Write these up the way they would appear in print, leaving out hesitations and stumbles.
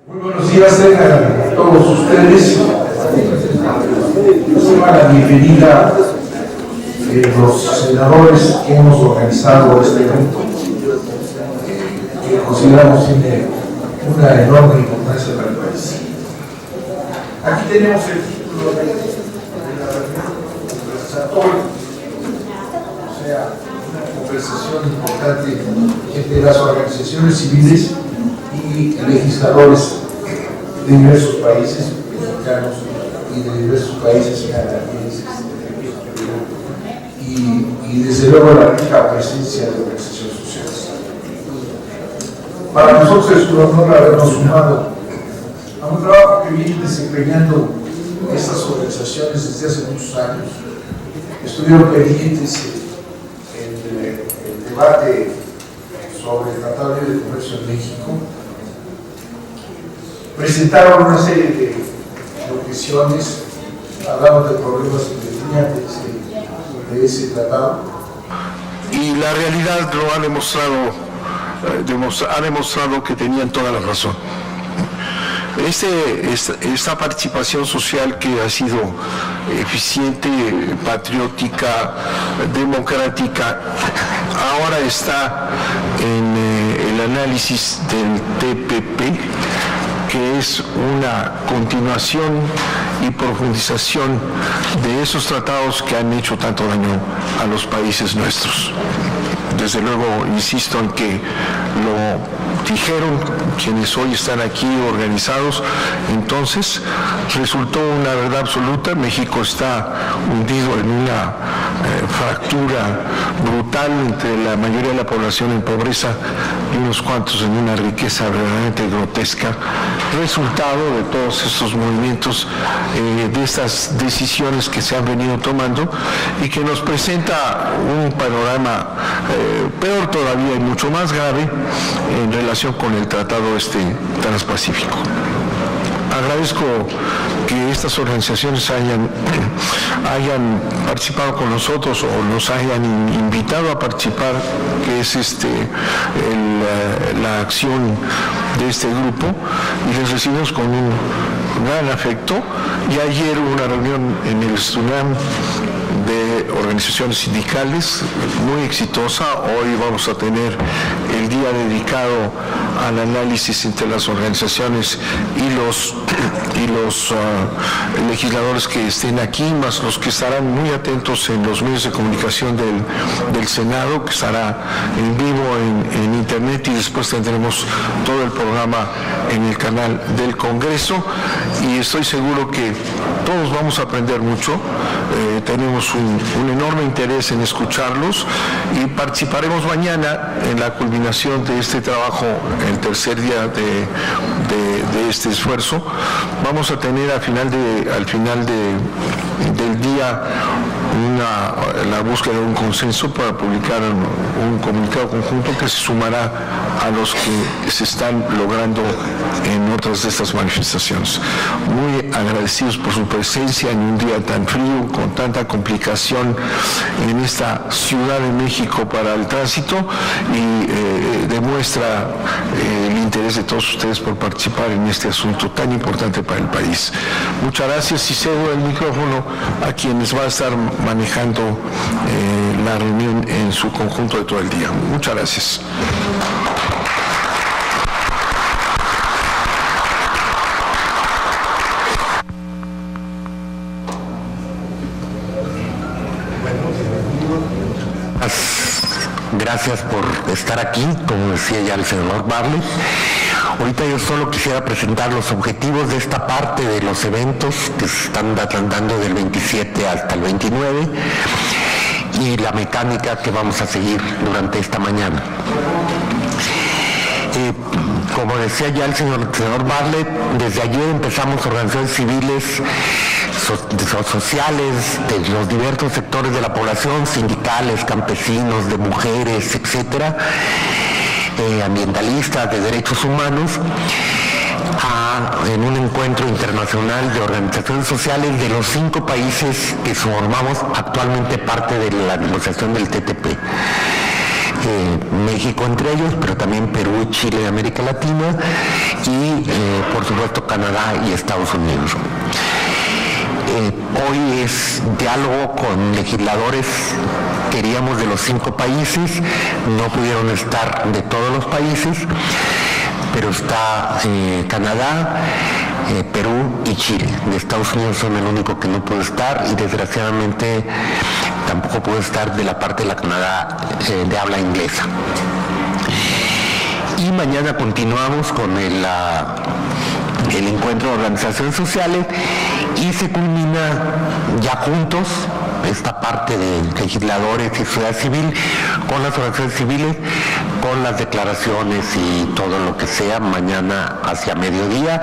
Muy buenos días a todos ustedes. Reciban la bienvenida los senadores que hemos organizado este evento, que consideramos tiene una enorme importancia para el país. Aquí tenemos el título de la reunión conversatoria, o sea, una conversación importante entre las organizaciones civiles y legisladores de diversos países mexicanos y de diversos países canadienses y desde luego la rica presencia de organizaciones sociales. Para nosotros es un honor habernos sumado a un trabajo que vienen desempeñando estas organizaciones desde hace muchos años. Estuvieron pendientes en el debate sobre el Tratado de Comercio en México. Presentaron una serie de objeciones, hablaron de problemas que venían de ese tratado. Y la realidad lo ha demostrado que tenían toda la razón. Esta participación social que ha sido eficiente, patriótica, democrática, ahora está en el análisis del TPP, que es una continuación y profundización de esos tratados que han hecho tanto daño a los países nuestros. Desde luego, insisto en que lo dijeron quienes hoy están aquí organizados, entonces resultó una verdad absoluta. México está hundido en una fractura brutal entre la mayoría de la población en pobreza y unos cuantos en una riqueza verdaderamente grotesca, resultado de todos estos movimientos, de estas decisiones que se han venido tomando y que nos presenta un panorama peor todavía y mucho más grave en relación con el tratado transpacífico. Agradezco que estas organizaciones hayan participado con nosotros o nos hayan invitado a participar, que es la acción de este grupo, y les recibimos con un gran afecto. Y ayer hubo una reunión en el SUNAM de organizaciones sindicales muy exitosa. Hoy vamos a tener el día dedicado al análisis entre las organizaciones y los legisladores que estén aquí, más los que estarán muy atentos en los medios de comunicación del Senado, que estará en vivo en internet, y después tendremos todo el programa en el canal del Congreso, y estoy seguro que todos vamos a aprender mucho. Tenemos un enorme interés en escucharlos y participaremos mañana en la culminación de este trabajo, el tercer día de este esfuerzo. Vamos a tener al final del día la búsqueda de un consenso para publicar un comunicado conjunto que se sumará a los que se están logrando en otras de estas manifestaciones. Muy agradecidos por su presencia en un día tan frío, con tanta complicación en esta Ciudad de México para el tránsito, y demuestra el interés de todos ustedes por participar en este asunto tan importante para el país. Muchas gracias, y cedo el micrófono a quienes va a estar manejando la reunión en su conjunto de todo el día. Muchas gracias. Gracias por estar aquí, como decía ya el senador Bartlett. Ahorita yo solo quisiera presentar los objetivos de esta parte de los eventos que se están dando del 27 hasta el 29 y la mecánica que vamos a seguir durante esta mañana. Como decía ya el senador Bartlett, desde ayer empezamos organizaciones civiles sociales de los diversos sectores de la población, sindicales, campesinos, de mujeres, etcétera, ambientalistas, de derechos humanos, en un encuentro internacional de organizaciones sociales de los 5 países que formamos actualmente parte de la negociación del TTP. México entre ellos, pero también Perú, Chile, América Latina, y por supuesto Canadá y Estados Unidos. Hoy es diálogo con legisladores, queríamos de los 5 países, no pudieron estar de todos los países, pero está Canadá, Perú y Chile. De Estados Unidos son el único que no pudo estar y desgraciadamente tampoco pudo estar de la parte de la Canadá de habla inglesa. Y mañana continuamos con el encuentro de organizaciones sociales y se culmina ya juntos esta parte de legisladores y sociedad civil con las organizaciones civiles, con las declaraciones y todo lo que sea mañana hacia mediodía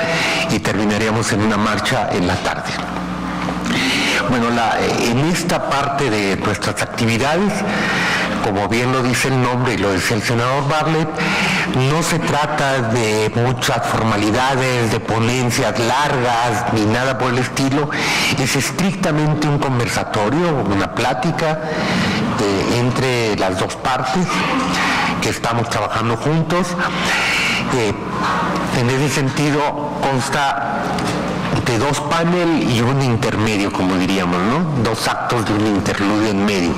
y terminaríamos en una marcha en la tarde. Bueno, en esta parte de nuestras actividades, como bien lo dice el nombre y lo decía el senador Bartlett, no se trata de muchas formalidades, de ponencias largas, ni nada por el estilo. Es estrictamente un conversatorio, una plática entre las dos partes que estamos trabajando juntos. En ese sentido consta de 2 paneles y un intermedio, como diríamos, ¿no? 2 actos de un interludio en medio.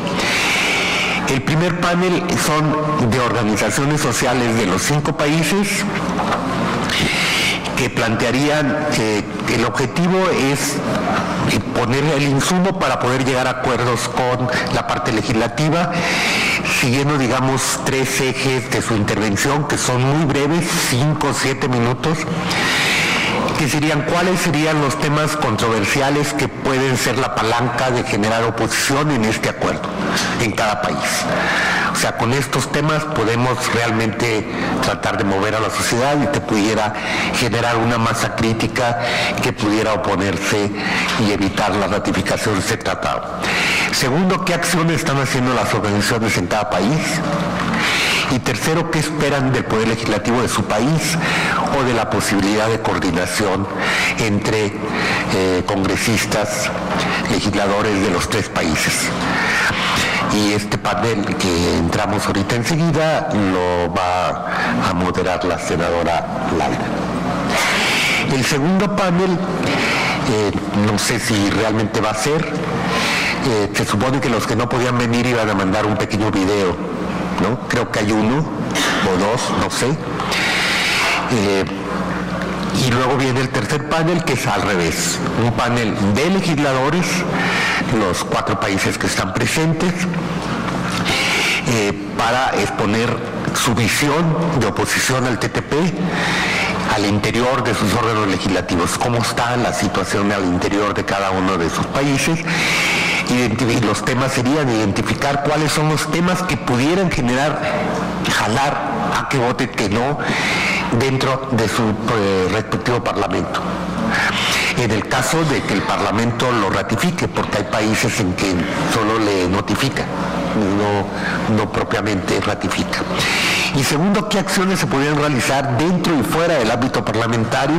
El primer panel son de organizaciones sociales de los 5 países que plantearían que el objetivo es poner el insumo para poder llegar a acuerdos con la parte legislativa, siguiendo, digamos, 3 ejes de su intervención que son muy breves, 5 o 7 minutos, que serían cuáles serían los temas controversiales que pueden ser la palanca de generar oposición en este acuerdo en cada país. O sea, con estos temas podemos realmente tratar de mover a la sociedad y que pudiera generar una masa crítica que pudiera oponerse y evitar la ratificación de este tratado. Segundo, ¿qué acciones están haciendo las organizaciones en cada país? Y tercero, ¿qué esperan del Poder Legislativo de su país o de la posibilidad de coordinación entre congresistas, legisladores de los 3 países? Y este panel que entramos ahorita enseguida lo va a moderar la senadora Laira. El segundo panel, no sé si realmente va a ser, se supone que los que no podían venir iban a mandar un pequeño video, ¿no? Creo que hay 1 o 2, no sé. Y luego viene el tercer panel, que es al revés, un panel de legisladores, los 4 países que están presentes, para exponer su visión de oposición al TTP al interior de sus órganos legislativos, cómo está la situación al interior de cada uno de sus países. Y los temas serían identificar cuáles son los temas que pudieran jalar a que vote que no dentro de su respectivo parlamento. En el caso de que el parlamento lo ratifique, porque hay países en que solo le notifica, no propiamente ratifica. Y segundo, ¿qué acciones se podrían realizar dentro y fuera del ámbito parlamentario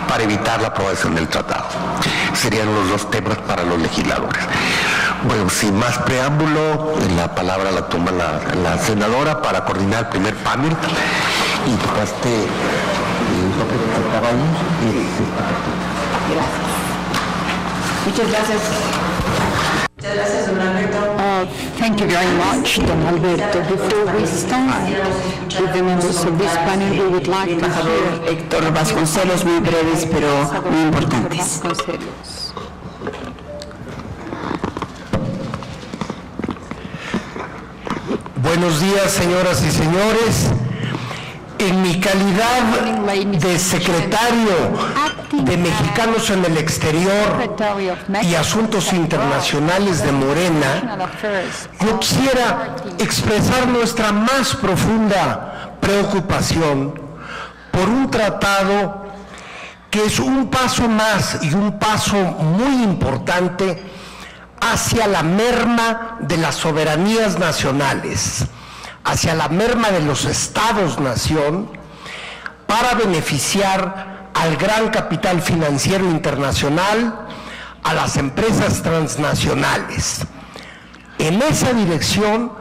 para evitar la aprobación del tratado? Serían los 2 temas para los legisladores. Bueno, sin más preámbulo, la palabra la toma la senadora para coordinar el primer panel. Y tocaste lo que estaba ahí. Gracias. Muchas gracias. Muchas gracias, don Alberto. Thank you very much, Don Alberto. Before we start with the members of this panel, we would like to hear Héctor Vasconcelos, muy breves pero muy importantes. Buenos días, señoras y señores. En mi calidad de secretario de Mexicanos en el Exterior y Asuntos Internacionales de Morena, yo quisiera expresar nuestra más profunda preocupación por un tratado que es un paso más y un paso muy importante hacia la merma de las soberanías nacionales, hacia la merma de los estados-nación, para beneficiar al gran capital financiero internacional, a las empresas transnacionales. En esa dirección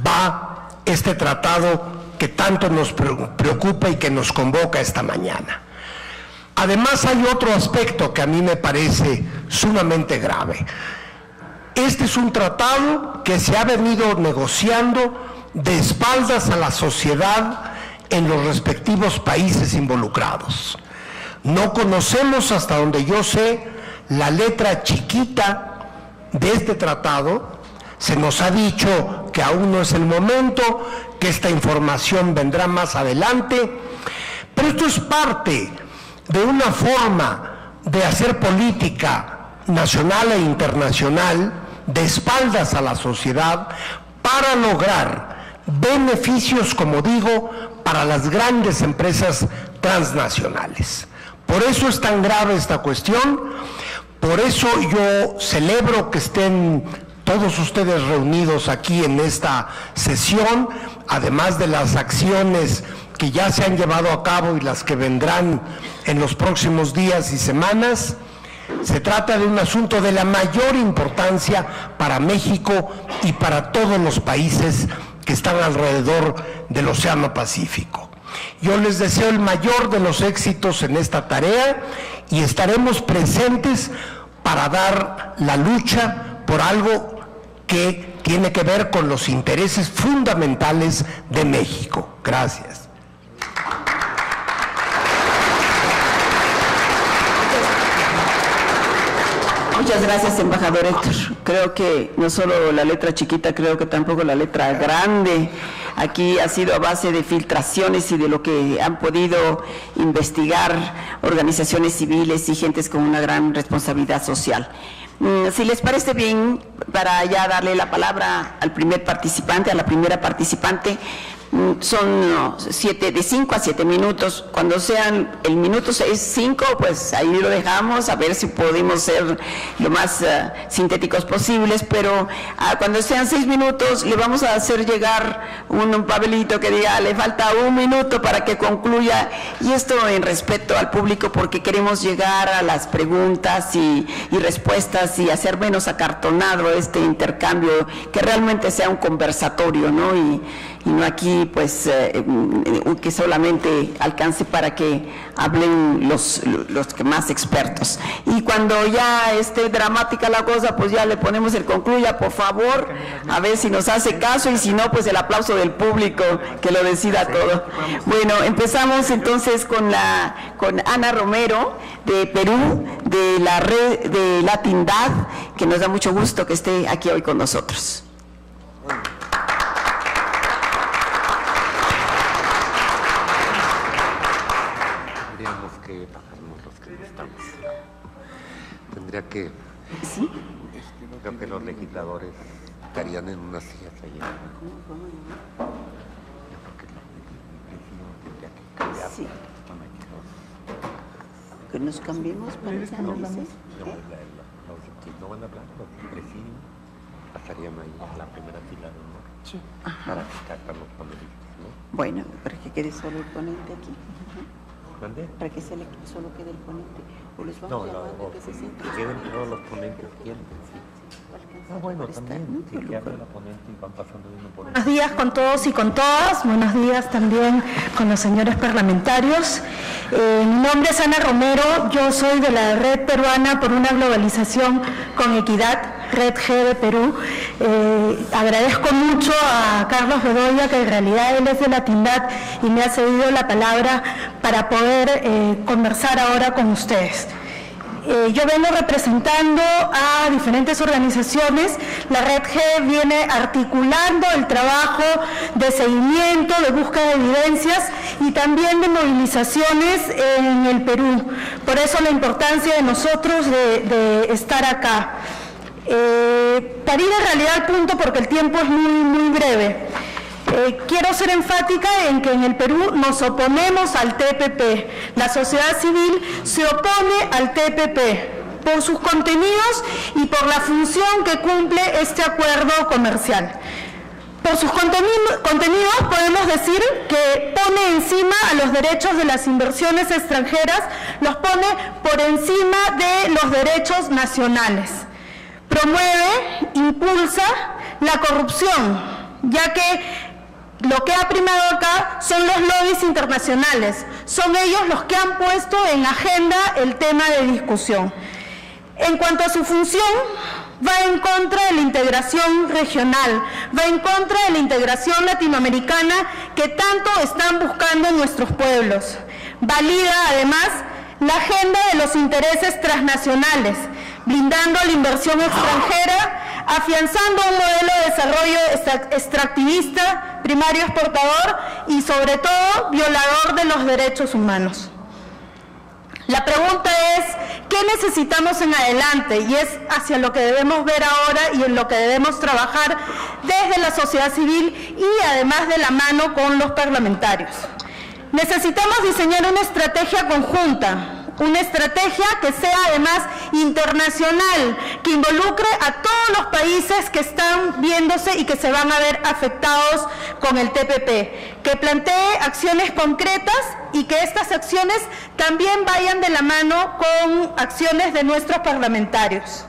va este tratado que tanto nos preocupa y que nos convoca esta mañana. Además, hay otro aspecto que a mí me parece sumamente grave. Este es un tratado que se ha venido negociando de espaldas a la sociedad en los respectivos países involucrados. No conocemos, hasta donde yo sé, la letra chiquita de este tratado. Se nos ha dicho que aún no es el momento, que esta información vendrá más adelante, pero esto es parte de una forma de hacer política nacional e internacional de espaldas a la sociedad para lograr beneficios, como digo, para las grandes empresas transnacionales. Por eso es tan grave esta cuestión, por eso yo celebro que estén todos ustedes reunidos aquí en esta sesión, además de las acciones que ya se han llevado a cabo y las que vendrán en los próximos días y semanas. Se trata de un asunto de la mayor importancia para México y para todos los países que están alrededor del Océano Pacífico. Yo les deseo el mayor de los éxitos en esta tarea y estaremos presentes para dar la lucha por algo que tiene que ver con los intereses fundamentales de México. Gracias. Muchas gracias, embajador Héctor. Creo que no solo la letra chiquita, creo que tampoco la letra grande. Aquí ha sido a base de filtraciones y de lo que han podido investigar organizaciones civiles y gentes con una gran responsabilidad social. Si les parece bien, para ya darle la palabra al primer participante, a la primera participante, son de 5 a 7 minutos. Cuando sean el minuto 5, pues ahí lo dejamos, a ver si podemos ser lo más sintéticos posibles, pero cuando sean 6 minutos le vamos a hacer llegar un papelito que diga le falta 1 minuto para que concluya, y esto en respeto al público, porque queremos llegar a las preguntas y respuestas y hacer menos acartonado este intercambio, que realmente sea un conversatorio, ¿no? Y no aquí pues que solamente alcance para que hablen los que más expertos. Y cuando ya esté dramática la cosa, pues ya le ponemos el concluya, por favor, a ver si nos hace caso, y si no, pues el aplauso del público que lo decida todo. Bueno, empezamos entonces con Ana Romero de Perú, de la red de Latindad, que nos da mucho gusto que esté aquí hoy con nosotros. Tendría que, ¿sí? Creo que los legisladores estarían en unas sillas allá. Sí. Que nos cambiemos para esa análisis. No van a hablar, los presidios pasarían ahí a la primera fila de honor, sí, para descartar los panelistas, ¿no? Bueno, ¿para qué quede solo el ponente aquí? ¿Mande? Para que solo quede el ponente. O les vamos llamando que se sienten. Que queden todos los ponentes quieren, sí. Bueno, también, si que habla la ponente y van pasando de uno por uno. Buenos días con todos y con todas, buenos días también con los señores parlamentarios. Mi nombre es Ana Romero, yo soy de la Red Peruana por una Globalización con Equidad, Red G de Perú. Agradezco mucho a Carlos Bedoya, que en realidad él es de Latindad y me ha cedido la palabra para poder conversar ahora con ustedes. Yo vengo representando a diferentes organizaciones. La Red G viene articulando el trabajo de seguimiento, de búsqueda de evidencias y también de movilizaciones en el Perú. Por eso la importancia de nosotros de estar acá. Para ir en realidad al punto, porque el tiempo es muy breve. Quiero ser enfática en que en el Perú nos oponemos al TPP. La sociedad civil se opone al TPP por sus contenidos y por la función que cumple este acuerdo comercial. Por sus contenidos podemos decir que pone encima a los derechos de las inversiones extranjeras, los pone por encima de los derechos nacionales. Promueve, impulsa la corrupción, ya que Lo que ha primado acá son los lobbies internacionales, son ellos los que han puesto en agenda el tema de discusión. En cuanto a su función, va en contra de la integración regional, va en contra de la integración latinoamericana que tanto están buscando nuestros pueblos. Valida además la agenda de los intereses transnacionales, blindando la inversión extranjera, afianzando un modelo de desarrollo extractivista, primario exportador y sobre todo violador de los derechos humanos. La pregunta es, ¿qué necesitamos en adelante? Y es hacia lo que debemos ver ahora y en lo que debemos trabajar desde la sociedad civil y además de la mano con los parlamentarios. Necesitamos diseñar una estrategia conjunta, una estrategia que sea además internacional, que involucre a todos los países que están viéndose y que se van a ver afectados con el TPP, que plantee acciones concretas y que estas acciones también vayan de la mano con acciones de nuestros parlamentarios.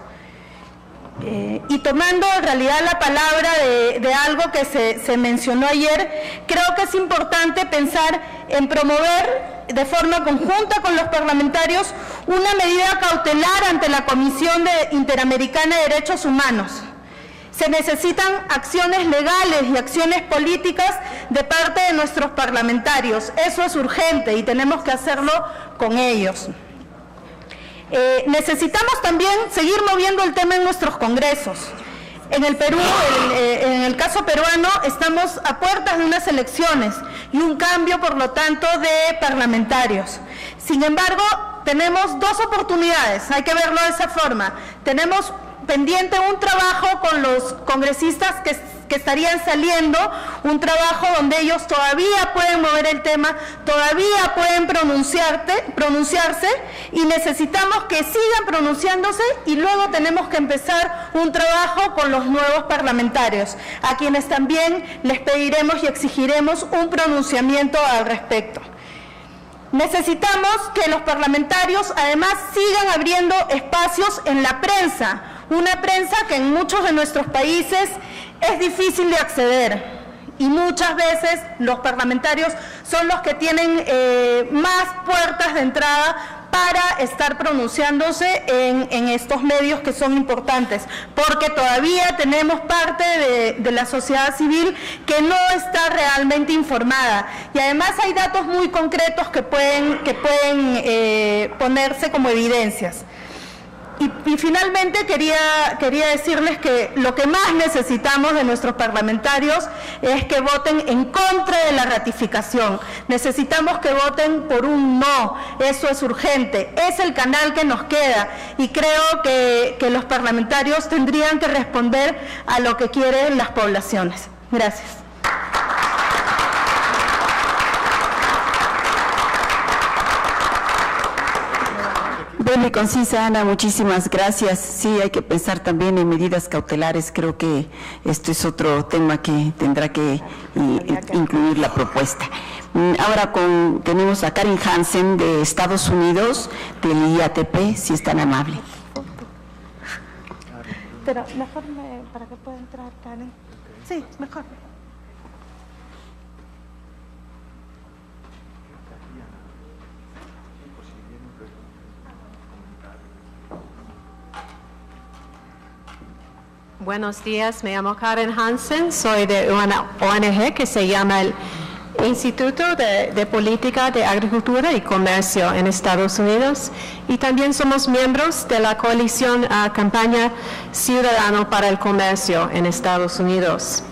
Y tomando en realidad la palabra de algo que se mencionó ayer, creo que es importante pensar en promover de forma conjunta con los parlamentarios una medida cautelar ante la Comisión Interamericana de Derechos Humanos. Se necesitan acciones legales y acciones políticas de parte de nuestros parlamentarios. Eso es urgente y tenemos que hacerlo con ellos. Necesitamos también seguir moviendo el tema en nuestros congresos. En el Perú, en el caso peruano, estamos a puertas de unas elecciones y un cambio, por lo tanto, de parlamentarios. Sin embargo, tenemos dos oportunidades, hay que verlo de esa forma. Tenemos pendiente un trabajo con los congresistas que estarían saliendo, un trabajo donde ellos todavía pueden mover el tema, todavía pueden pronunciarse y necesitamos que sigan pronunciándose y luego tenemos que empezar un trabajo con los nuevos parlamentarios, a quienes también les pediremos y exigiremos un pronunciamiento al respecto. Necesitamos que los parlamentarios además sigan abriendo espacios en la prensa, una prensa que en muchos de nuestros países es difícil de acceder y muchas veces los parlamentarios son los que tienen más puertas de entrada para estar pronunciándose en estos medios que son importantes, porque todavía tenemos parte de la sociedad civil que no está realmente informada y además hay datos muy concretos que pueden ponerse como evidencias. Y finalmente quería decirles que lo que más necesitamos de nuestros parlamentarios es que voten en contra de la ratificación. Necesitamos que voten por un no, eso es urgente, es el canal que nos queda y creo que los parlamentarios tendrían que responder a lo que quieren las poblaciones. Gracias. Bueno y concisa, Ana, muchísimas gracias. Sí, hay que pensar también en medidas cautelares. Creo que esto es otro tema que tendrá que incluir la propuesta. Ahora tenemos a Karen Hansen de Estados Unidos, del IATP, si es tan amable. Pero mejor para que pueda entrar Karen. Sí, mejor. Buenos días, me llamo Karen Hansen, soy de una ONG que se llama el Instituto de Política de Agricultura y Comercio en Estados Unidos y también somos miembros de la coalición Campaña Ciudadano para el Comercio en Estados Unidos.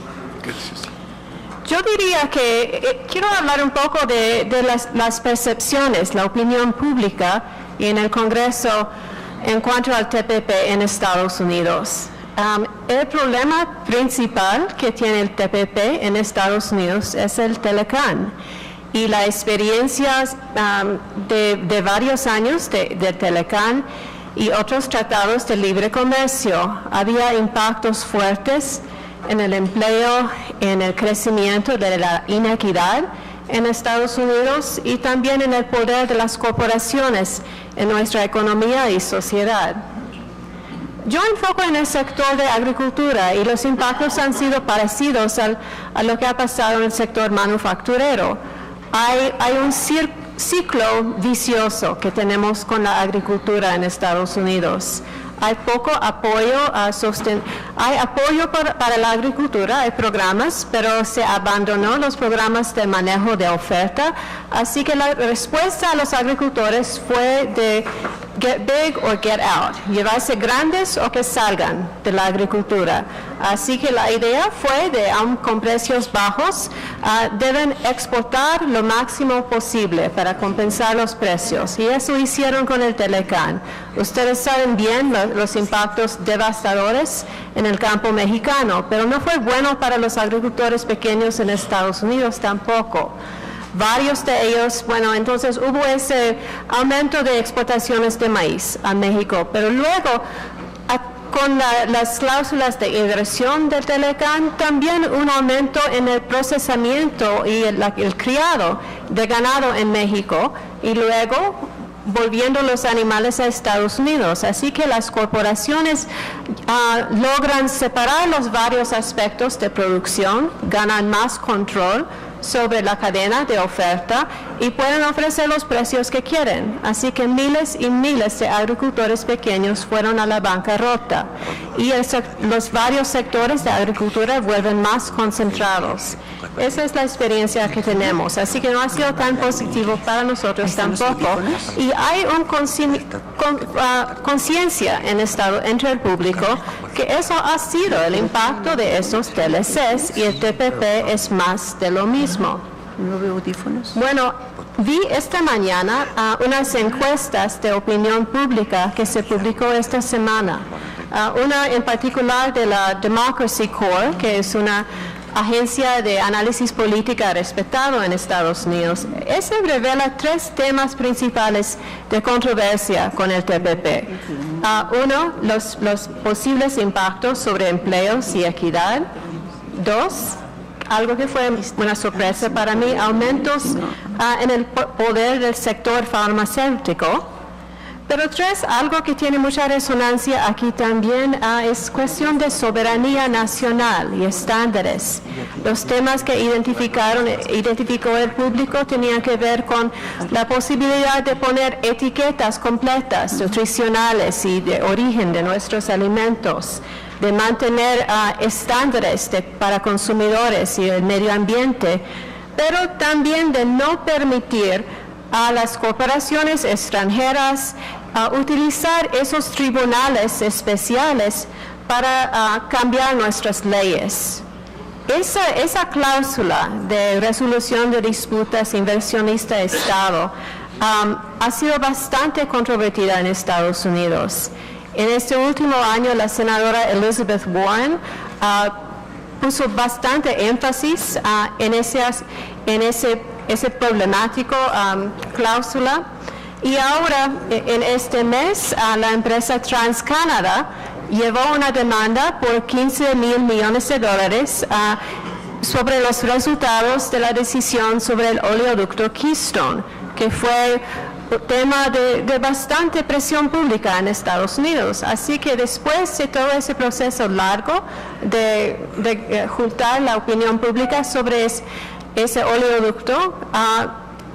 Yo diría que quiero hablar un poco de las percepciones, la opinión pública y en el Congreso en cuanto al TPP en Estados Unidos. El problema principal que tiene el TPP en Estados Unidos es el Telecán y la experiencia de varios años de Telecán y otros tratados de libre comercio. Había impactos fuertes en el empleo, en el crecimiento de la inequidad en Estados Unidos y también en el poder de las corporaciones en nuestra economía y sociedad. Yo enfoco en el sector de agricultura y los impactos han sido parecidos a lo que ha pasado en el sector manufacturero. Hay un ciclo vicioso que tenemos con la agricultura en Estados Unidos. Hay poco apoyo hay apoyo para la agricultura, hay programas, pero se abandonó los programas de manejo de oferta, así que la respuesta a los agricultores fue de get big or get out, llevarse grandes o que salgan de la agricultura. Así que la idea fue de, aun con precios bajos, deben exportar lo máximo posible para compensar los precios. Y eso hicieron con el Telecán. Ustedes saben bien los impactos devastadores en el campo mexicano, pero no fue bueno para los agricultores pequeños en Estados Unidos tampoco. Varios de ellos, bueno, entonces hubo ese aumento de exportaciones de maíz a México, pero luego con las cláusulas de inversión del Telecán, también un aumento en el procesamiento y el criado de ganado en México, y luego volviendo los animales a Estados Unidos. Así que las corporaciones logran separar los varios aspectos de producción, ganan más control sobre la cadena de oferta y pueden ofrecer los precios que quieren. Así que miles y miles de agricultores pequeños fueron a la bancarrota y los varios sectores de agricultura vuelven más concentrados. Esa es la experiencia que tenemos, así que no ha sido tan positivo para nosotros tampoco. Y hay una conciencia entre el público que eso ha sido el impacto de esos TLCs y el TPP es más de lo mismo. Bueno, vi esta mañana unas encuestas de opinión pública que se publicó esta semana. Una en particular de la Democracy Corps, que es una agencia de análisis política respetado en Estados Unidos. Ese revela 3 temas principales de controversia con el TPP. Uno, los posibles impactos sobre empleos y equidad. 2, algo que fue una sorpresa para mí, aumentos en el poder del sector farmacéutico. Pero 3, algo que tiene mucha resonancia aquí también es cuestión de soberanía nacional y estándares. Los temas que identificó el público tenían que ver con la posibilidad de poner etiquetas completas, nutricionales y de origen de nuestros alimentos, de mantener estándares para consumidores y el medio ambiente, pero también de no permitir a las corporaciones extranjeras utilizar esos tribunales especiales para cambiar nuestras leyes. Esa cláusula de resolución de disputas inversionista-Estado ha sido bastante controvertida en Estados Unidos. En este último año, la senadora Elizabeth Warren puso bastante énfasis en ese problemático cláusula, y ahora en este mes la empresa TransCanada llevó una demanda por $15 mil millones sobre los resultados de la decisión sobre el oleoducto Keystone, que fue tema de bastante presión pública en Estados Unidos. Así que después de todo ese proceso largo de juntar la opinión pública sobre ese oleoducto,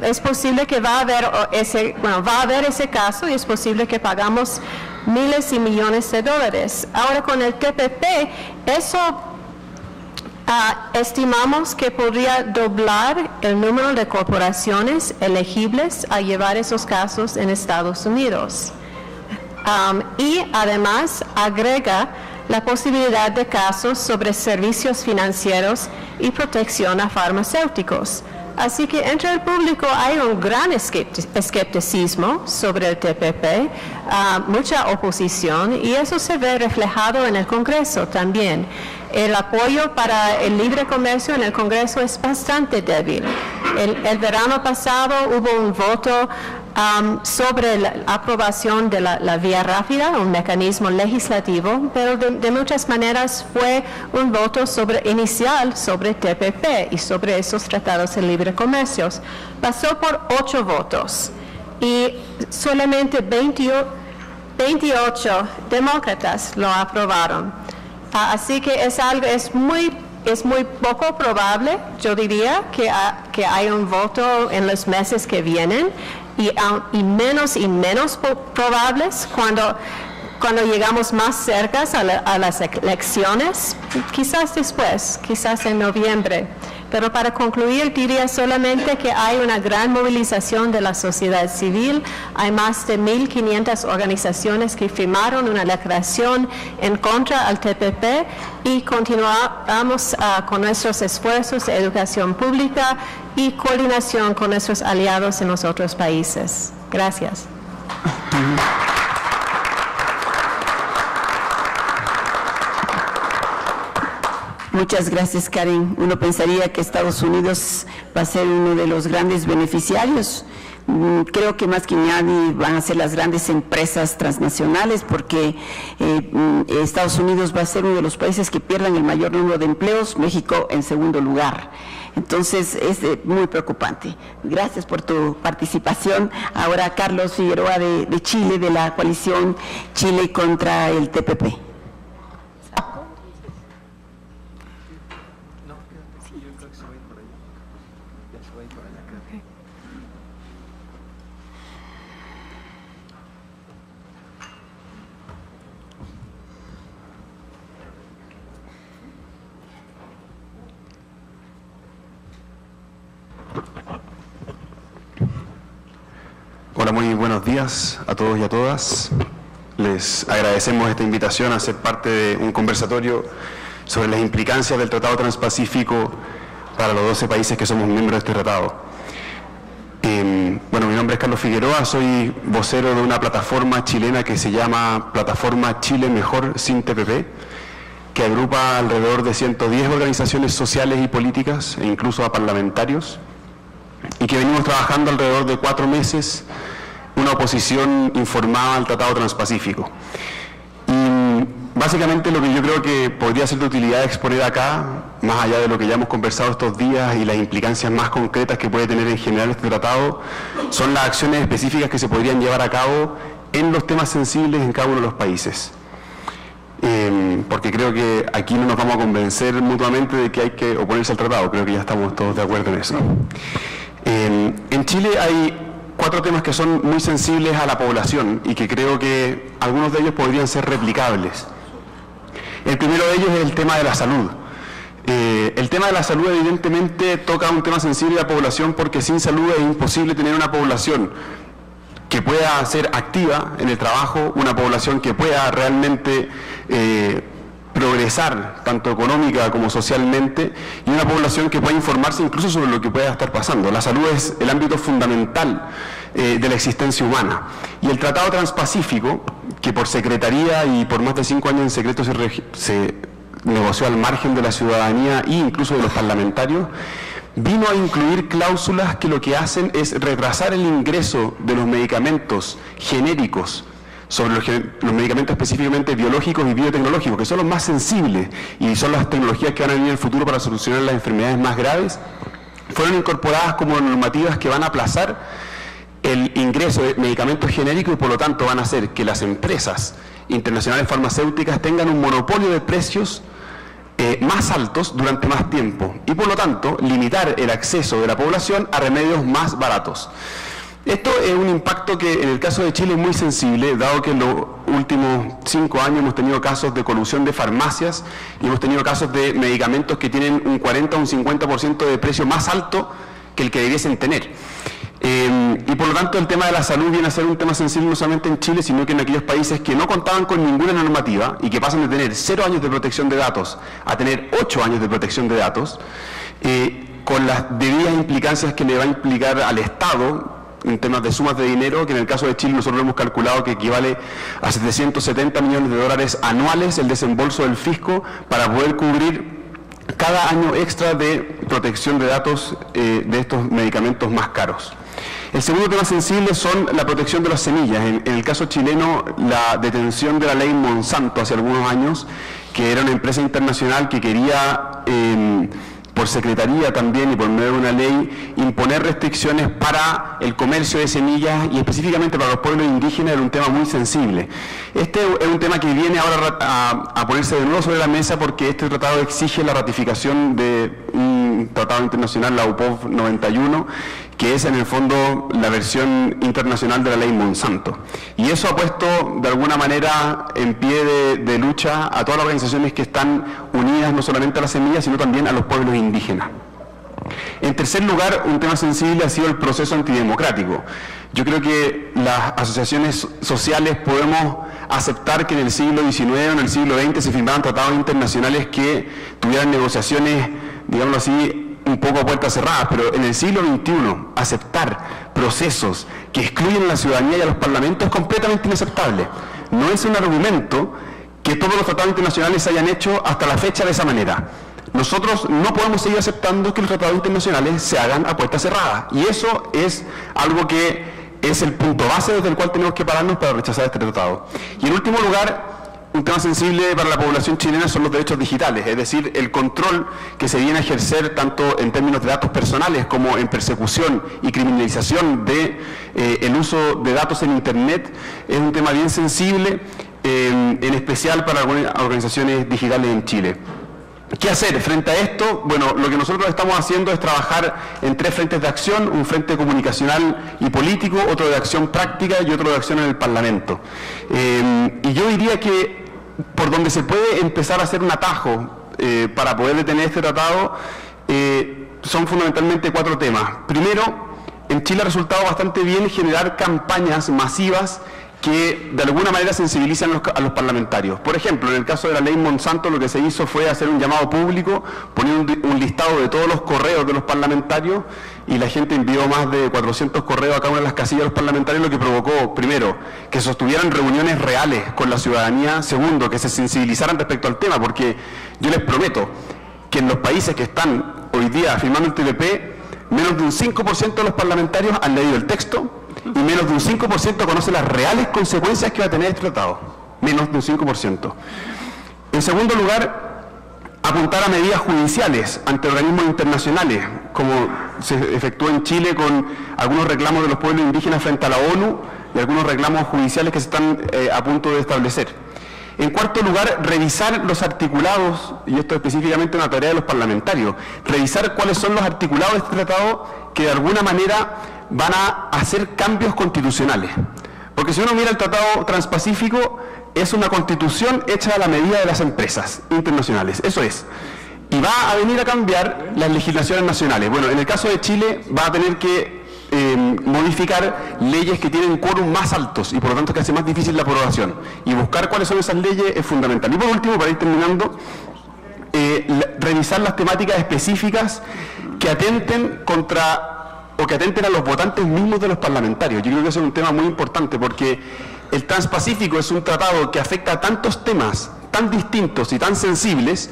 es posible que va a haber ese caso y es posible que pagamos miles y millones de dólares. Ahora con el TPP, eso estimamos que podría doblar el número de corporaciones elegibles a llevar esos casos en Estados Unidos. Y además agrega la posibilidad de casos sobre servicios financieros y protección a farmacéuticos. Así que entre el público hay un gran escepticismo sobre el TPP, mucha oposición, y eso se ve reflejado en el Congreso también. El apoyo para el libre comercio en el Congreso es bastante débil. El verano pasado hubo un voto sobre la aprobación de la vía rápida, un mecanismo legislativo, pero de muchas maneras fue un voto inicial sobre TPP y sobre esos tratados de libre comercio. Pasó por 8 votos y solamente 28 28 demócratas lo aprobaron. Así que es muy poco probable, yo diría, que haya un voto en los meses que vienen y menos probables cuando llegamos más cerca a las elecciones, quizás después, quizás en noviembre. Pero para concluir, diría solamente que hay una gran movilización de la sociedad civil. Hay más de 1.500 organizaciones que firmaron una declaración en contra al TPP y continuamos con nuestros esfuerzos de educación pública y coordinación con nuestros aliados en los otros países. Gracias. Muchas gracias, Karen. Uno pensaría que Estados Unidos va a ser uno de los grandes beneficiarios. Creo que más que nadie van a ser las grandes empresas transnacionales, porque Estados Unidos va a ser uno de los países que pierdan el mayor número de empleos, México en segundo lugar. Entonces es muy preocupante. Gracias por tu participación. Ahora Carlos Figueroa de Chile, de la coalición Chile contra el TPP. Hola, muy buenos días a todos y a todas. Les agradecemos esta invitación a ser parte de un conversatorio sobre las implicancias del Tratado Transpacífico para los 12 países que somos miembros de este tratado. Bueno, mi nombre es Carlos Figueroa, soy vocero de una plataforma chilena que se llama Plataforma Chile Mejor Sin TPP, que agrupa alrededor de 110 organizaciones sociales y políticas, e incluso a parlamentarios, y que venimos trabajando alrededor de 4 meses una oposición informada al Tratado Transpacífico. Y básicamente lo que yo creo que podría ser de utilidad exponer acá, más allá de lo que ya hemos conversado estos días y las implicancias más concretas que puede tener en general este tratado, son las acciones específicas que se podrían llevar a cabo en los temas sensibles en cada uno de los países. Porque creo que aquí no nos vamos a convencer mutuamente de que hay que oponerse al tratado, creo que ya estamos todos de acuerdo en eso. En Chile hay 4 temas que son muy sensibles a la población y que creo que algunos de ellos podrían ser replicables. El primero de ellos es el tema de la salud. El tema de la salud evidentemente toca un tema sensible a la población, porque sin salud es imposible tener una población que pueda ser activa en el trabajo, una población que pueda realmente progresar tanto económica como socialmente, y una población que pueda informarse incluso sobre lo que pueda estar pasando. La salud es el ámbito fundamental de la existencia humana, y el Tratado Transpacífico, que por secretaría y por más de 5 años en secreto se negoció al margen de la ciudadanía e incluso de los parlamentarios, vino a incluir cláusulas que lo que hacen es retrasar el ingreso de los medicamentos genéricos sobre los medicamentos específicamente biológicos y biotecnológicos, que son los más sensibles y son las tecnologías que van a venir en el futuro para solucionar las enfermedades más graves. Fueron incorporadas como normativas que van a aplazar el ingreso de medicamentos genéricos y por lo tanto van a hacer que las empresas internacionales farmacéuticas tengan un monopolio de precios más altos durante más tiempo, y por lo tanto limitar el acceso de la población a remedios más baratos. Esto es un impacto que en el caso de Chile es muy sensible, dado que en los últimos 5 años hemos tenido casos de colusión de farmacias y hemos tenido casos de medicamentos que tienen un 40 o un 50% de precio más alto que el que debiesen tener. Y por lo tanto el tema de la salud viene a ser un tema sensible no solamente en Chile, sino que en aquellos países que no contaban con ninguna normativa y que pasan de tener 0 años de protección de datos a tener 8 años de protección de datos, con las debidas implicancias que le va a implicar al Estado en temas de sumas de dinero, que en el caso de Chile nosotros hemos calculado que equivale a 770 millones de dólares anuales el desembolso del fisco para poder cubrir cada año extra de protección de datos de estos medicamentos más caros. El segundo tema sensible son la protección de las semillas. En el caso chileno, la detención de la ley Monsanto hace algunos años, que era una empresa internacional que quería por secretaría también y por medio de una ley, imponer restricciones para el comercio de semillas y específicamente para los pueblos indígenas era un tema muy sensible. Este es un tema que viene ahora a ponerse de nuevo sobre la mesa porque este tratado exige la ratificación de un tratado internacional, la UPOV 91, que es en el fondo la versión internacional de la ley Monsanto. Y eso ha puesto de alguna manera en pie de lucha a todas las organizaciones que están unidas no solamente a las semillas, sino también a los pueblos indígenas. En tercer lugar, un tema sensible ha sido el proceso antidemocrático. Yo creo que las asociaciones sociales podemos aceptar que en el siglo XIX o en el siglo XX se firmaban tratados internacionales que tuvieran negociaciones, digámoslo así, un poco a puertas cerradas, pero en el siglo XXI aceptar procesos que excluyen a la ciudadanía y a los parlamentos es completamente inaceptable. No es un argumento que todos los tratados internacionales se hayan hecho hasta la fecha de esa manera. Nosotros no podemos seguir aceptando que los tratados internacionales se hagan a puertas cerradas, y eso es algo que es el punto base desde el cual tenemos que pararnos para rechazar este tratado. Y en último lugar, un tema sensible para la población chilena son los derechos digitales, es decir, el control que se viene a ejercer tanto en términos de datos personales como en persecución y criminalización de el uso de datos en Internet. Es un tema bien sensible, en especial para algunas organizaciones digitales en Chile. ¿Qué hacer frente a esto? Bueno, lo que nosotros estamos haciendo es trabajar en 3 frentes de acción: un frente comunicacional y político, otro de acción práctica y otro de acción en el Parlamento. Y yo diría que por donde se puede empezar a hacer un atajo para poder detener este tratado son fundamentalmente 4 temas. Primero, en Chile ha resultado bastante bien generar campañas masivas que de alguna manera sensibilizan a los parlamentarios. Por ejemplo, en el caso de la ley Monsanto, lo que se hizo fue hacer un llamado público, poner un listado de todos los correos de los parlamentarios, y la gente envió más de 400 correos a cada una de las casillas de los parlamentarios, lo que provocó, primero, que sostuvieran reuniones reales con la ciudadanía; segundo, que se sensibilizaran respecto al tema, porque yo les prometo que en los países que están hoy día firmando el TPP, menos de un 5% de los parlamentarios han leído el texto, y menos de un 5% conoce las reales consecuencias que va a tener este tratado. Menos de un 5%. En segundo lugar, apuntar a medidas judiciales ante organismos internacionales, como se efectuó en Chile con algunos reclamos de los pueblos indígenas frente a la ONU y algunos reclamos judiciales que se están a punto de establecer. En cuarto lugar, revisar los articulados, y esto específicamente es una tarea de los parlamentarios, revisar cuáles son los articulados de este tratado que de alguna manera van a hacer cambios constitucionales. Porque si uno mira el Tratado Transpacífico, es una constitución hecha a la medida de las empresas internacionales, eso es. Y va a venir a cambiar las legislaciones nacionales. Bueno, en el caso de Chile va a tener que modificar leyes que tienen quórum más altos y por lo tanto que hace más difícil la aprobación. Y buscar cuáles son esas leyes es fundamental. Y por último, para ir terminando, revisar las temáticas específicas que atenten contra o que atenten a los votantes mismos de los parlamentarios. Yo creo que eso es un tema muy importante, porque el Transpacífico es un tratado que afecta a tantos temas tan distintos y tan sensibles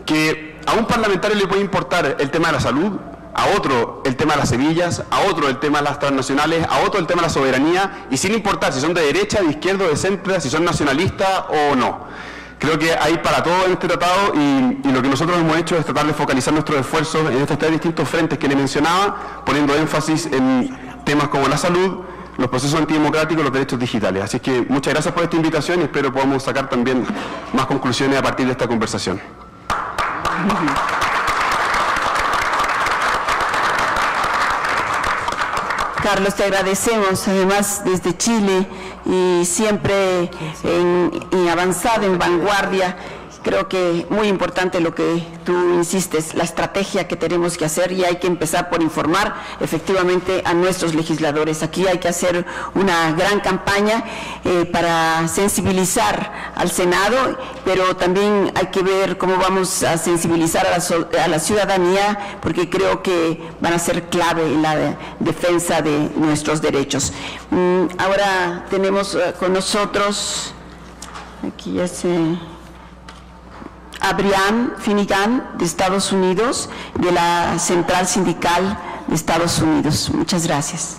que a un parlamentario le puede importar el tema de la salud, a otro el tema de las semillas, a otro el tema de las transnacionales, a otro el tema de la soberanía, y sin importar si son de derecha, de izquierda, de centro, si son nacionalistas o no. Creo que hay para todo en este tratado, y lo que nosotros hemos hecho es tratar de focalizar nuestros esfuerzos en estos 3 distintos frentes que le mencionaba, poniendo énfasis en temas como la salud, los procesos antidemocráticos, los derechos digitales. Así que muchas gracias por esta invitación y espero podamos sacar también más conclusiones a partir de esta conversación. Carlos, te agradecemos, además desde Chile y siempre en avanzada, en vanguardia. Creo que muy importante lo que tú insistes, la estrategia que tenemos que hacer, y hay que empezar por informar efectivamente a nuestros legisladores. Aquí hay que hacer una gran campaña para sensibilizar al Senado, pero también hay que ver cómo vamos a sensibilizar a la ciudadanía, porque creo que van a ser clave en la defensa de nuestros derechos. Ahora tenemos con nosotros, aquí ya se... a Brian Finnegan, de Estados Unidos, de la Central Sindical de Estados Unidos. Muchas gracias.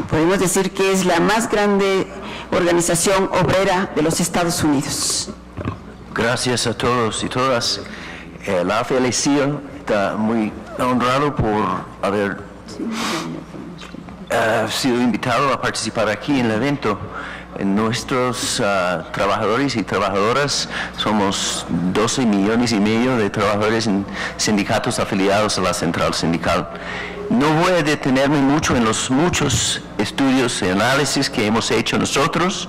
Podemos decir que es la más grande organización obrera de los Estados Unidos. Gracias a todos y todas. La felicito, está muy honrado por haber sido invitado a participar aquí en el evento. Nuestros trabajadores y trabajadoras, somos 12 millones y medio de trabajadores en sindicatos afiliados a la central sindical. No voy a detenerme mucho en los muchos estudios y análisis que hemos hecho nosotros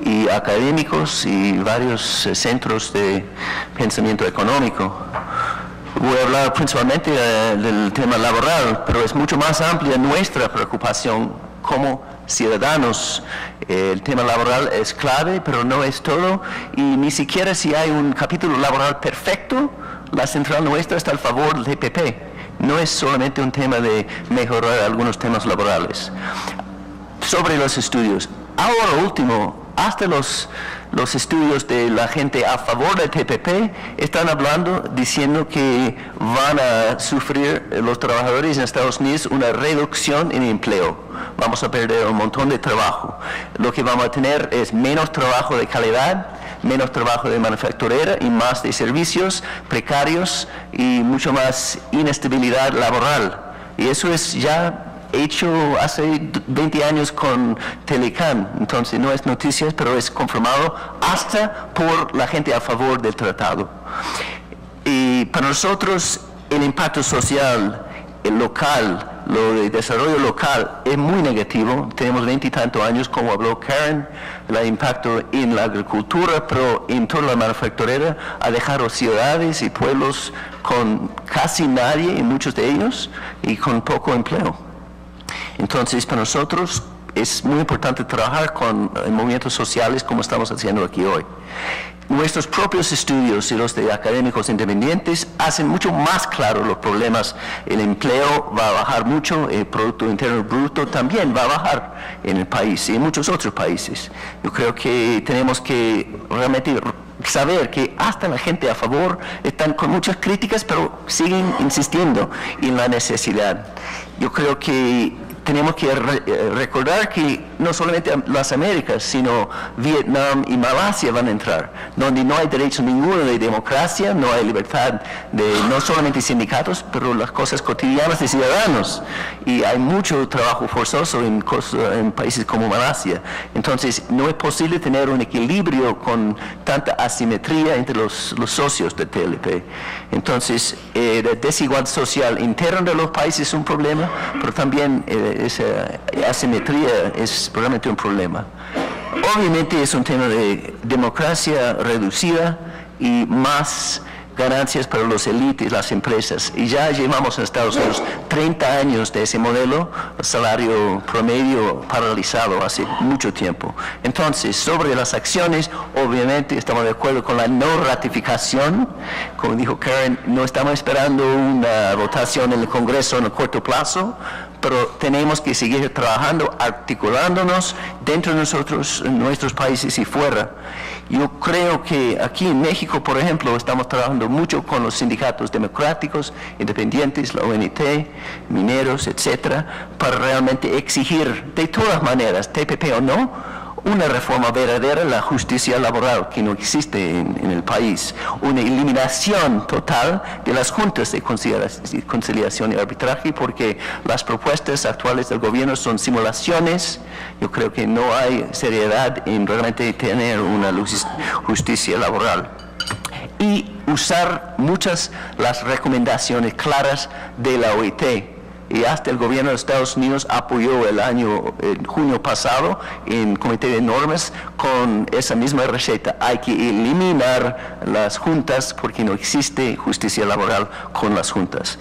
y académicos y varios centros de pensamiento económico. Voy a hablar principalmente del tema laboral, pero es mucho más amplia nuestra preocupación como ciudadanos. El tema laboral es clave, pero no es todo, y ni siquiera si hay un capítulo laboral perfecto, la central nuestra está a favor del TPP. No es solamente un tema de mejorar algunos temas laborales. Sobre los estudios, ahora último, hasta los estudios de la gente a favor del TPP están hablando, diciendo que van a sufrir los trabajadores en Estados Unidos una reducción en empleo. Vamos a perder un montón de trabajo. Lo que vamos a tener es menos trabajo de calidad, menos trabajo de manufacturera y más de servicios precarios y mucho más inestabilidad laboral. Y eso es ya hecho hace 20 años con Telecom, entonces no es noticias, pero es confirmado hasta por la gente a favor del tratado. Y para nosotros el impacto social, el local, lo de desarrollo local es muy negativo. Tenemos 20 y tantos años, como habló Karen, el impacto en la agricultura, pero en toda la manufacturera ha dejado ciudades y pueblos con casi nadie, en muchos de ellos, y con poco empleo. Entonces, para nosotros es muy importante trabajar con movimientos sociales como estamos haciendo aquí hoy. Nuestros propios estudios y los de académicos independientes hacen mucho más claro los problemas. El empleo va a bajar mucho, el Producto Interno Bruto también va a bajar en el país y en muchos otros países. Yo creo que tenemos que realmente saber que hasta la gente a favor están con muchas críticas, pero siguen insistiendo en la necesidad. Yo creo que tenemos que recordar que no solamente las Américas, sino Vietnam y Malasia van a entrar, donde no hay derecho ninguno de democracia, no hay libertad de no solamente sindicatos, pero las cosas cotidianas de ciudadanos. Y hay mucho trabajo forzoso en países como Malasia. Entonces, no es posible tener un equilibrio con tanta asimetría entre los socios de TLP. Entonces, la desigualdad social interna de los países es un problema, pero también esa asimetría es realmente un problema. Obviamente es un tema de democracia reducida y más ganancias para los élites, las empresas. Y ya llevamos en Estados Unidos 30 años de ese modelo, el salario promedio paralizado hace mucho tiempo. Entonces, sobre las acciones, obviamente estamos de acuerdo con la no ratificación. Como dijo Karen, no estamos esperando una votación en el Congreso en el corto plazo, pero tenemos que seguir trabajando, articulándonos dentro de nosotros, en nuestros países y fuera. Yo creo que aquí en México, por ejemplo, estamos trabajando mucho con los sindicatos democráticos, independientes, la ONT, mineros, etcétera, para realmente exigir de todas maneras, TPP o no, una reforma verdadera, la justicia laboral que no existe en el país, una eliminación total de las juntas de conciliación y arbitraje, porque las propuestas actuales del gobierno son simulaciones. Yo creo que no hay seriedad en realmente tener una justicia laboral. Y usar muchas las recomendaciones claras de la OIT. Y hasta el gobierno de Estados Unidos apoyó en junio pasado en Comité de Normas con esa misma receta. Hay que eliminar las juntas porque no existe justicia laboral con las juntas.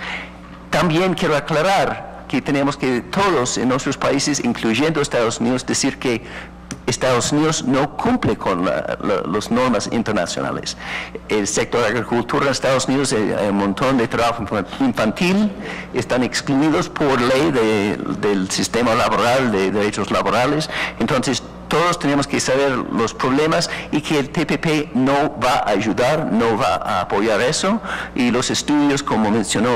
También quiero aclarar que tenemos que todos en nuestros países, incluyendo Estados Unidos, decir que Estados Unidos no cumple con las normas internacionales. El sector de agricultura en Estados Unidos, hay un montón de trabajo infantil, están excluidos por ley del sistema laboral, de derechos laborales. Entonces, todos tenemos que saber los problemas y que el TPP no va a ayudar, no va a apoyar eso. Y los estudios, como mencionó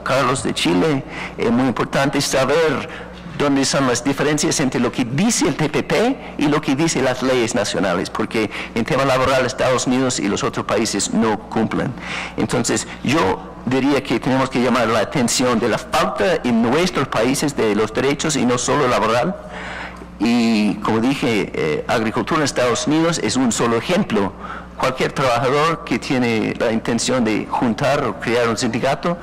Carlos de Chile, es muy importante saber donde son las diferencias entre lo que dice el TPP y lo que dicen las leyes nacionales, porque en tema laboral Estados Unidos y los otros países no cumplen. Entonces, yo diría que tenemos que llamar la atención de la falta en nuestros países de los derechos y no solo laboral. Y como dije, agricultura en Estados Unidos es un solo ejemplo. Cualquier trabajador que tiene la intención de juntar o crear un sindicato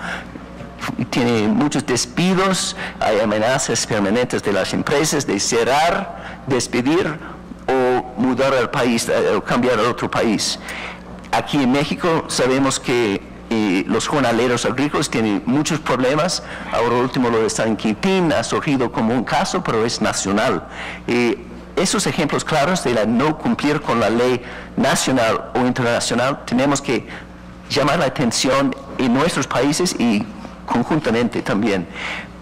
tiene muchos despidos, hay amenazas permanentes de las empresas de cerrar, despedir o mudar al país o cambiar a otro país. Aquí en México sabemos que los jornaleros agrícolas tienen muchos problemas. Ahora último lo de San Quintín ha surgido como un caso, pero es nacional. Esos ejemplos claros de la no cumplir con la ley nacional o internacional tenemos que llamar la atención en nuestros países y conjuntamente también.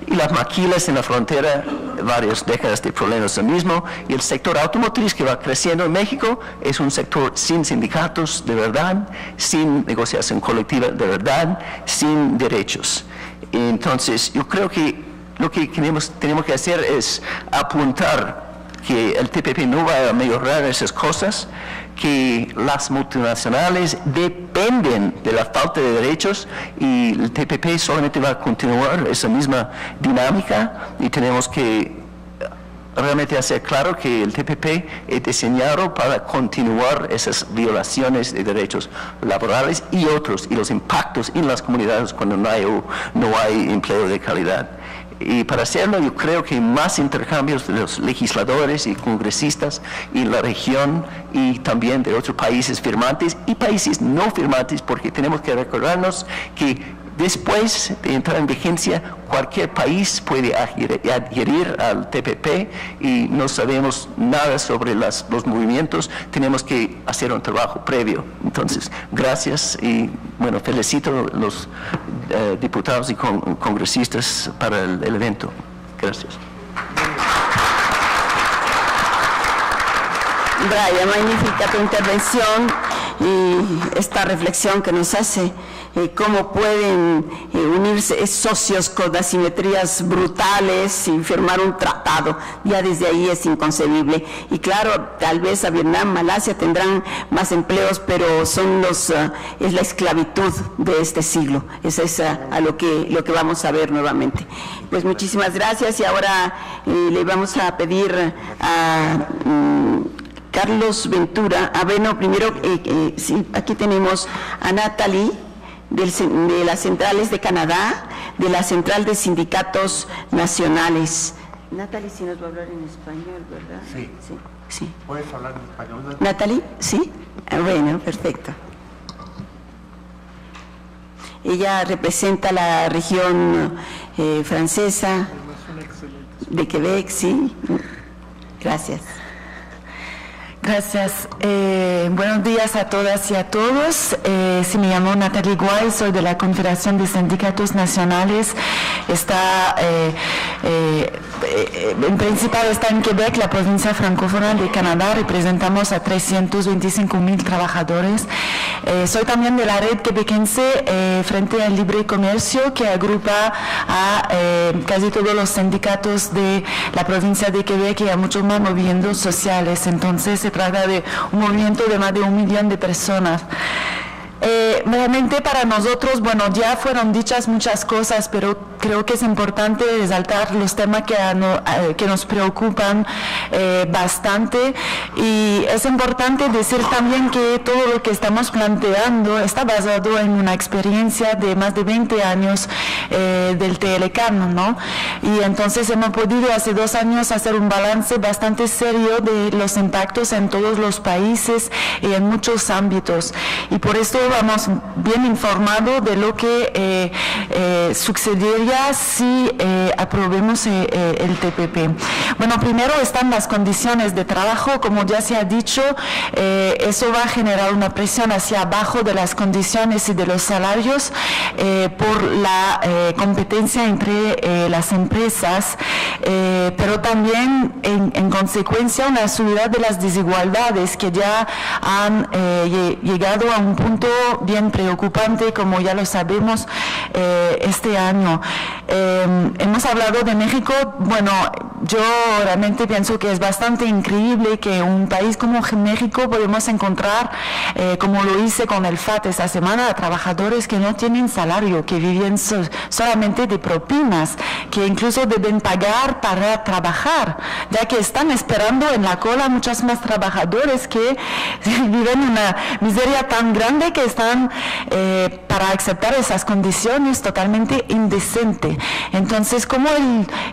Y las maquilas en la frontera, varias décadas de problemas lo mismo, y el sector automotriz que va creciendo en México es un sector sin sindicatos de verdad, sin negociación colectiva de verdad, sin derechos. Entonces, yo creo que lo que tenemos que hacer es apuntar que el TPP no va a mejorar esas cosas, que las multinacionales dependen de la falta de derechos y el TPP solamente va a continuar esa misma dinámica y tenemos que realmente hacer claro que el TPP es diseñado para continuar esas violaciones de derechos laborales y otros, y los impactos en las comunidades cuando no hay empleo de calidad. Y para hacerlo yo creo que más intercambios de los legisladores y congresistas en la región y también de otros países firmantes y países no firmantes, porque tenemos que recordarnos que después de entrar en vigencia cualquier país puede adherir al TPP y no sabemos nada sobre los movimientos, tenemos que hacer un trabajo previo. Entonces, gracias y bueno, felicito a los diputados y congresistas para el evento. Gracias. Brian, magnífica tu intervención y esta reflexión que nos hace, cómo pueden unirse socios con asimetrías brutales y firmar un tratado. Ya desde ahí es inconcebible. Y claro, tal vez a Vietnam, Malasia tendrán más empleos, pero son es la esclavitud de este siglo. Es a lo que vamos a ver nuevamente. Pues muchísimas gracias y ahora le vamos a pedir a Carlos Ventura. Bueno, primero, sí, aquí tenemos a Natalie de las centrales de Canadá, de la Central de Sindicatos Nacionales. Natalie, sí nos va a hablar en español, ¿verdad? Sí. Sí. ¿Puedes hablar en español? Natalie, ¿sí? Bueno, perfecto. Ella representa la región francesa de Quebec, ¿sí? Gracias. Gracias. Buenos días a todas y a todos. Sí, me llamo Natalie Guay, soy de la Confederación de Sindicatos Nacionales. En principal está en Quebec, la provincia francófona de Canadá. Representamos a 325,000 trabajadores. Soy también de la red quebequense Frente al Libre Comercio, que agrupa a casi todos los sindicatos de la provincia de Quebec y a muchos más movimientos sociales. Entonces se trata de un movimiento de más de 1 millón de personas. Realmente para nosotros, bueno, ya fueron dichas muchas cosas, pero creo que es importante resaltar los temas que nos preocupan bastante, y es importante decir también que todo lo que estamos planteando está basado en una experiencia de más de 20 años del TLCAN, ¿no? Y entonces hemos podido hace 2 años hacer un balance bastante serio de los impactos en todos los países y en muchos ámbitos, y por esto vamos bien informados de lo que sucedería si aprobemos el TPP. Bueno, primero están las condiciones de trabajo, como ya se ha dicho, eso va a generar una presión hacia abajo de las condiciones y de los salarios por la competencia entre las empresas, pero pero también en consecuencia una subida de las desigualdades que ya han llegado a un punto bien preocupante, como ya lo sabemos este año. Hemos hablado de México. Bueno, yo realmente pienso que es bastante increíble que un país como México podemos encontrar, como lo hice con el FAT esta semana, a trabajadores que no tienen salario, que viven solamente de propinas, que incluso deben pagar para trabajar, ya que están esperando en la cola muchos más trabajadores que viven una miseria tan grande que están para aceptar esas condiciones totalmente indecentes. Entonces, ¿cómo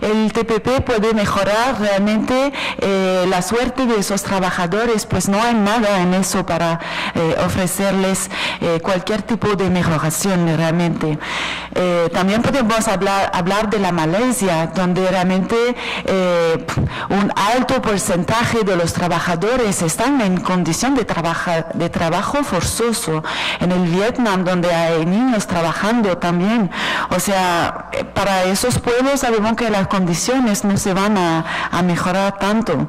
el TPP puede mejorar realmente la suerte de esos trabajadores? Pues no hay nada en eso para ofrecerles cualquier tipo de mejoración realmente. También podemos hablar de la Malasia, donde realmente un alto porcentaje de los trabajadores están en condición de trabajo forzoso. En el Vietnam, donde hay niños trabajando también. O sea, para esos pueblos sabemos que las condiciones no se van a mejorar tanto.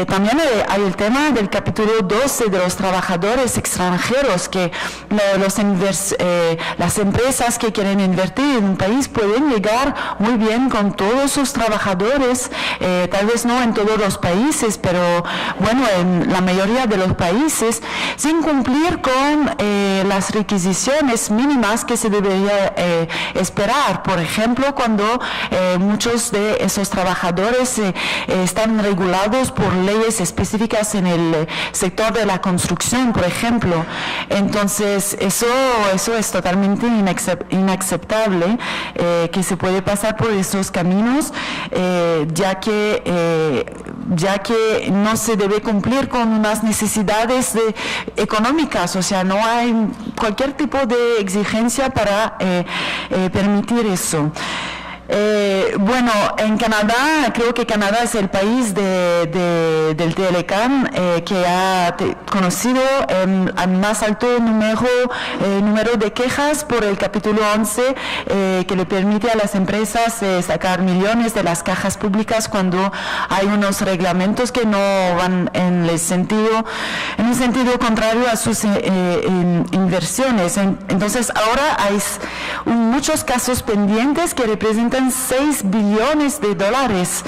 También hay el tema del capítulo 12 de los trabajadores extranjeros, que las empresas que quieren invertir en un país pueden llegar muy bien con todos sus trabajadores, tal vez no en todos los países, pero bueno, en la mayoría de los países, sin cumplir con las requisiciones mínimas que se debería esperar. Por ejemplo, cuando muchos de esos trabajadores están regulados por leyes específicas en el sector de la construcción, por ejemplo. Entonces, eso es totalmente inaceptable, que se puede pasar por esos caminos, ya que no se debe cumplir con unas necesidades económicas, o sea, no hay cualquier tipo de exigencia para permitir eso. Bueno, en Canadá, creo que Canadá es el país del Telecam que ha conocido al más alto número de quejas por el capítulo 11, que le permite a las empresas sacar millones de las cajas públicas cuando hay unos reglamentos que no van en un sentido contrario a sus inversiones. Entonces, ahora hay muchos casos pendientes que representan 6 billones de dólares,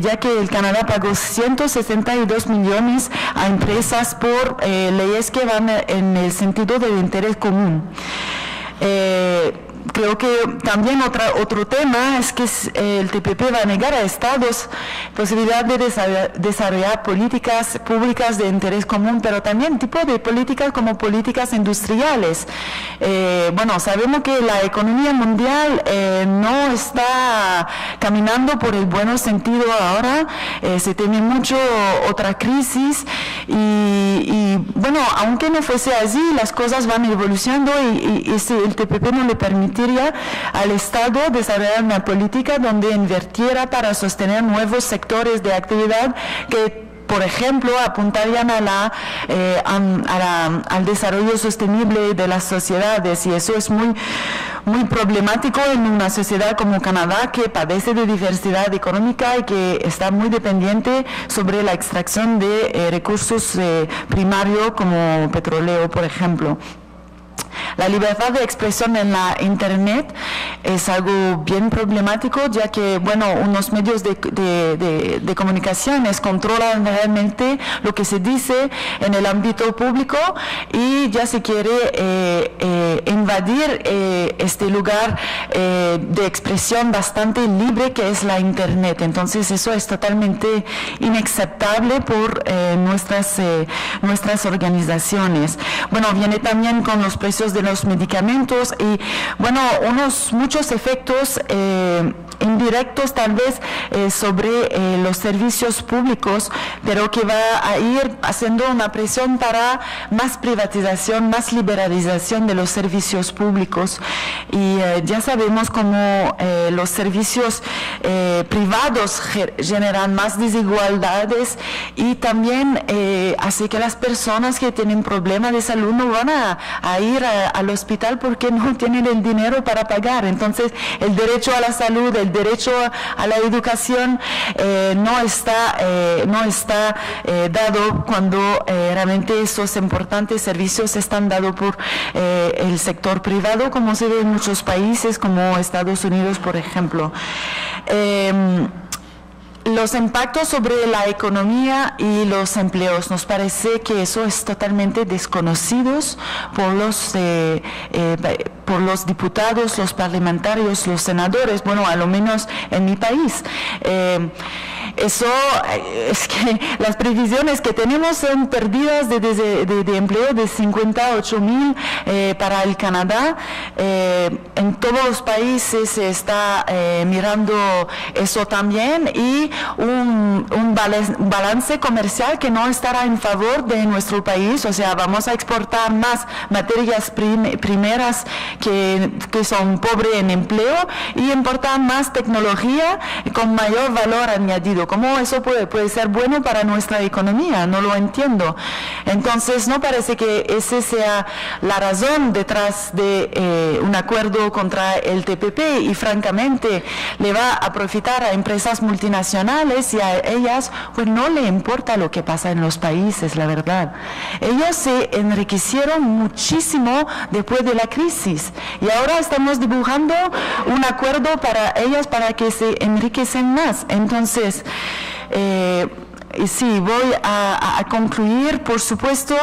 ya que el Canadá pagó 162 millones a empresas por leyes que van en el sentido del interés común. Creo que también otro tema es que el TPP va a negar a estados posibilidad de desarrollar políticas públicas de interés común, pero también tipo de políticas como políticas industriales. Bueno, sabemos que la economía mundial no está caminando por el buen sentido ahora, se teme mucho otra crisis y bueno, aunque no fuese así, las cosas van evolucionando y el TPP no le permitiría al Estado desarrollar una política donde invirtiera para sostener nuevos sectores de actividad que, por ejemplo, apuntarían al desarrollo sostenible de las sociedades, y eso es muy problemático en una sociedad como Canadá, que padece de diversidad económica y que está muy dependiente sobre la extracción de recursos primarios como petróleo, por ejemplo. La libertad de expresión en la Internet es algo bien problemático, ya que, bueno, unos medios de comunicaciones controlan realmente lo que se dice en el ámbito público y ya se quiere invadir este lugar de expresión bastante libre que es la Internet. Entonces, eso es totalmente inaceptable por nuestras organizaciones. Bueno, viene también con los precios de los medicamentos y, bueno, muchos efectos indirectos tal vez sobre los servicios públicos, pero que va a ir haciendo una presión para más privatización, más liberalización de los servicios públicos. Y ya sabemos cómo los servicios privados generan más desigualdades y también hace que las personas que tienen problemas de salud no van a ir al hospital porque no tienen el dinero para pagar. Entonces, el derecho a la salud, el el derecho a la educación no está dado cuando realmente esos importantes servicios están dados por el sector privado, como se ve en muchos países como Estados Unidos, por ejemplo. Los impactos sobre la economía y los empleos, nos parece que eso es totalmente desconocido por los diputados, los parlamentarios, los senadores, bueno, a lo menos en mi país. Eso es que las previsiones que tenemos son perdidas de empleo de 58,000 para el Canadá. En todos los países se está mirando eso también, y un balance comercial que no estará en favor de nuestro país. O sea, vamos a exportar más materias primeras que son pobres en empleo y importar más tecnología con mayor valor añadido. ¿Cómo eso puede ser bueno para nuestra economía? No lo entiendo. Entonces, no parece que esa sea la razón detrás de un acuerdo contra el TPP, y francamente le va a profitar a empresas multinacionales, y a ellas pues no le importa lo que pasa en los países, la verdad. Ellos se enriquecieron muchísimo después de la crisis, y ahora estamos dibujando un acuerdo para ellas para que se enriquecen más. Entonces, sí, voy a concluir. Por supuesto,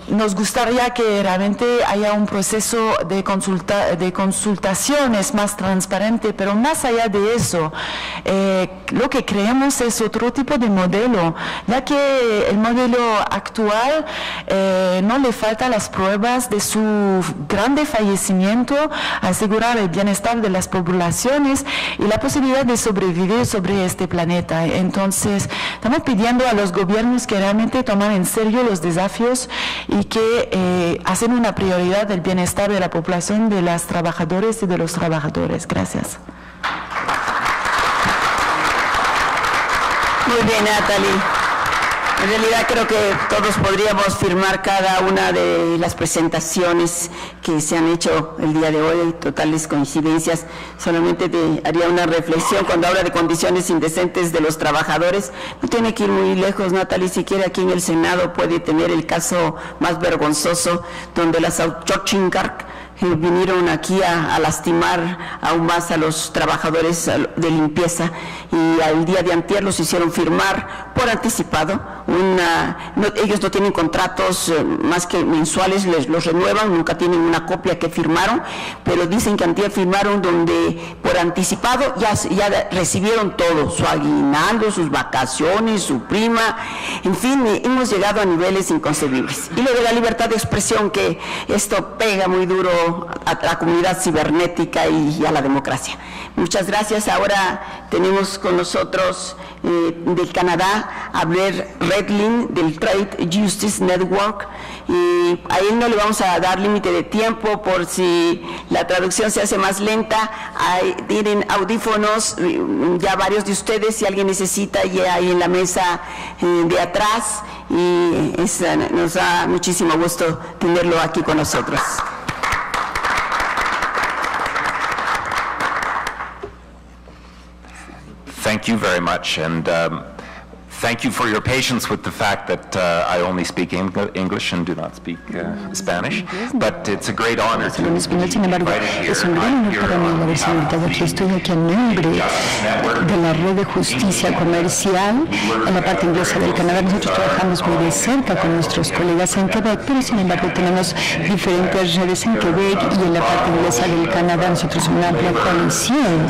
nos gustaría que realmente haya un proceso de consultaciones más transparente, pero más allá de eso, lo que creemos es otro tipo de modelo, ya que el modelo actual no le falta las pruebas de su grande fallecimiento, asegurar el bienestar de las poblaciones y la posibilidad de sobrevivir sobre este planeta. Entonces, estamos pidiendo a los gobiernos que realmente tomen en serio los desafíos y que hacen una prioridad del bienestar de la población, de las trabajadoras y de los trabajadores. Gracias. Muy bien, Natalie. En realidad creo que todos podríamos firmar cada una de las presentaciones que se han hecho el día de hoy, totales coincidencias. Solamente te haría una reflexión cuando habla de condiciones indecentes de los trabajadores. No tiene que ir muy lejos, Natalie, siquiera aquí en el Senado puede tener el caso más vergonzoso, donde las Xochitl vinieron aquí a lastimar aún más a los trabajadores de limpieza, y al día de antier los hicieron firmar por anticipado. Ellos no tienen contratos más que mensuales, los renuevan, nunca tienen una copia que firmaron, pero dicen que antier firmaron donde por anticipado ya recibieron todo, su aguinaldo, sus vacaciones, su prima, en fin, hemos llegado a niveles inconcebibles. Y lo de la libertad de expresión, que esto pega muy duro a la comunidad cibernética y a la democracia. Muchas gracias. Ahora tenemos con nosotros del Canadá a Blair Redlin del Trade Justice Network, y a él no le vamos a dar límite de tiempo por si la traducción se hace más lenta. Tienen audífonos ya varios de ustedes, si alguien necesita, ya ahí en la mesa de atrás, y nos da muchísimo gusto tenerlo aquí con nosotros. Thank you very much, and thank you for your patience with the fact that I only speak English and do not speak Spanish, but it's a great honor to be Sin embargo, es un gran honor para mí haber sido invitado aquí. Estoy aquí en nombre de la Red de Justicia Comercial en la parte inglesa del Canadá. Nosotros trabajamos muy de cerca con nuestros colegas en Quebec, pero sin embargo tenemos diferentes redes en Quebec y en la parte inglesa del Canadá. Nosotros somos una amplia coalición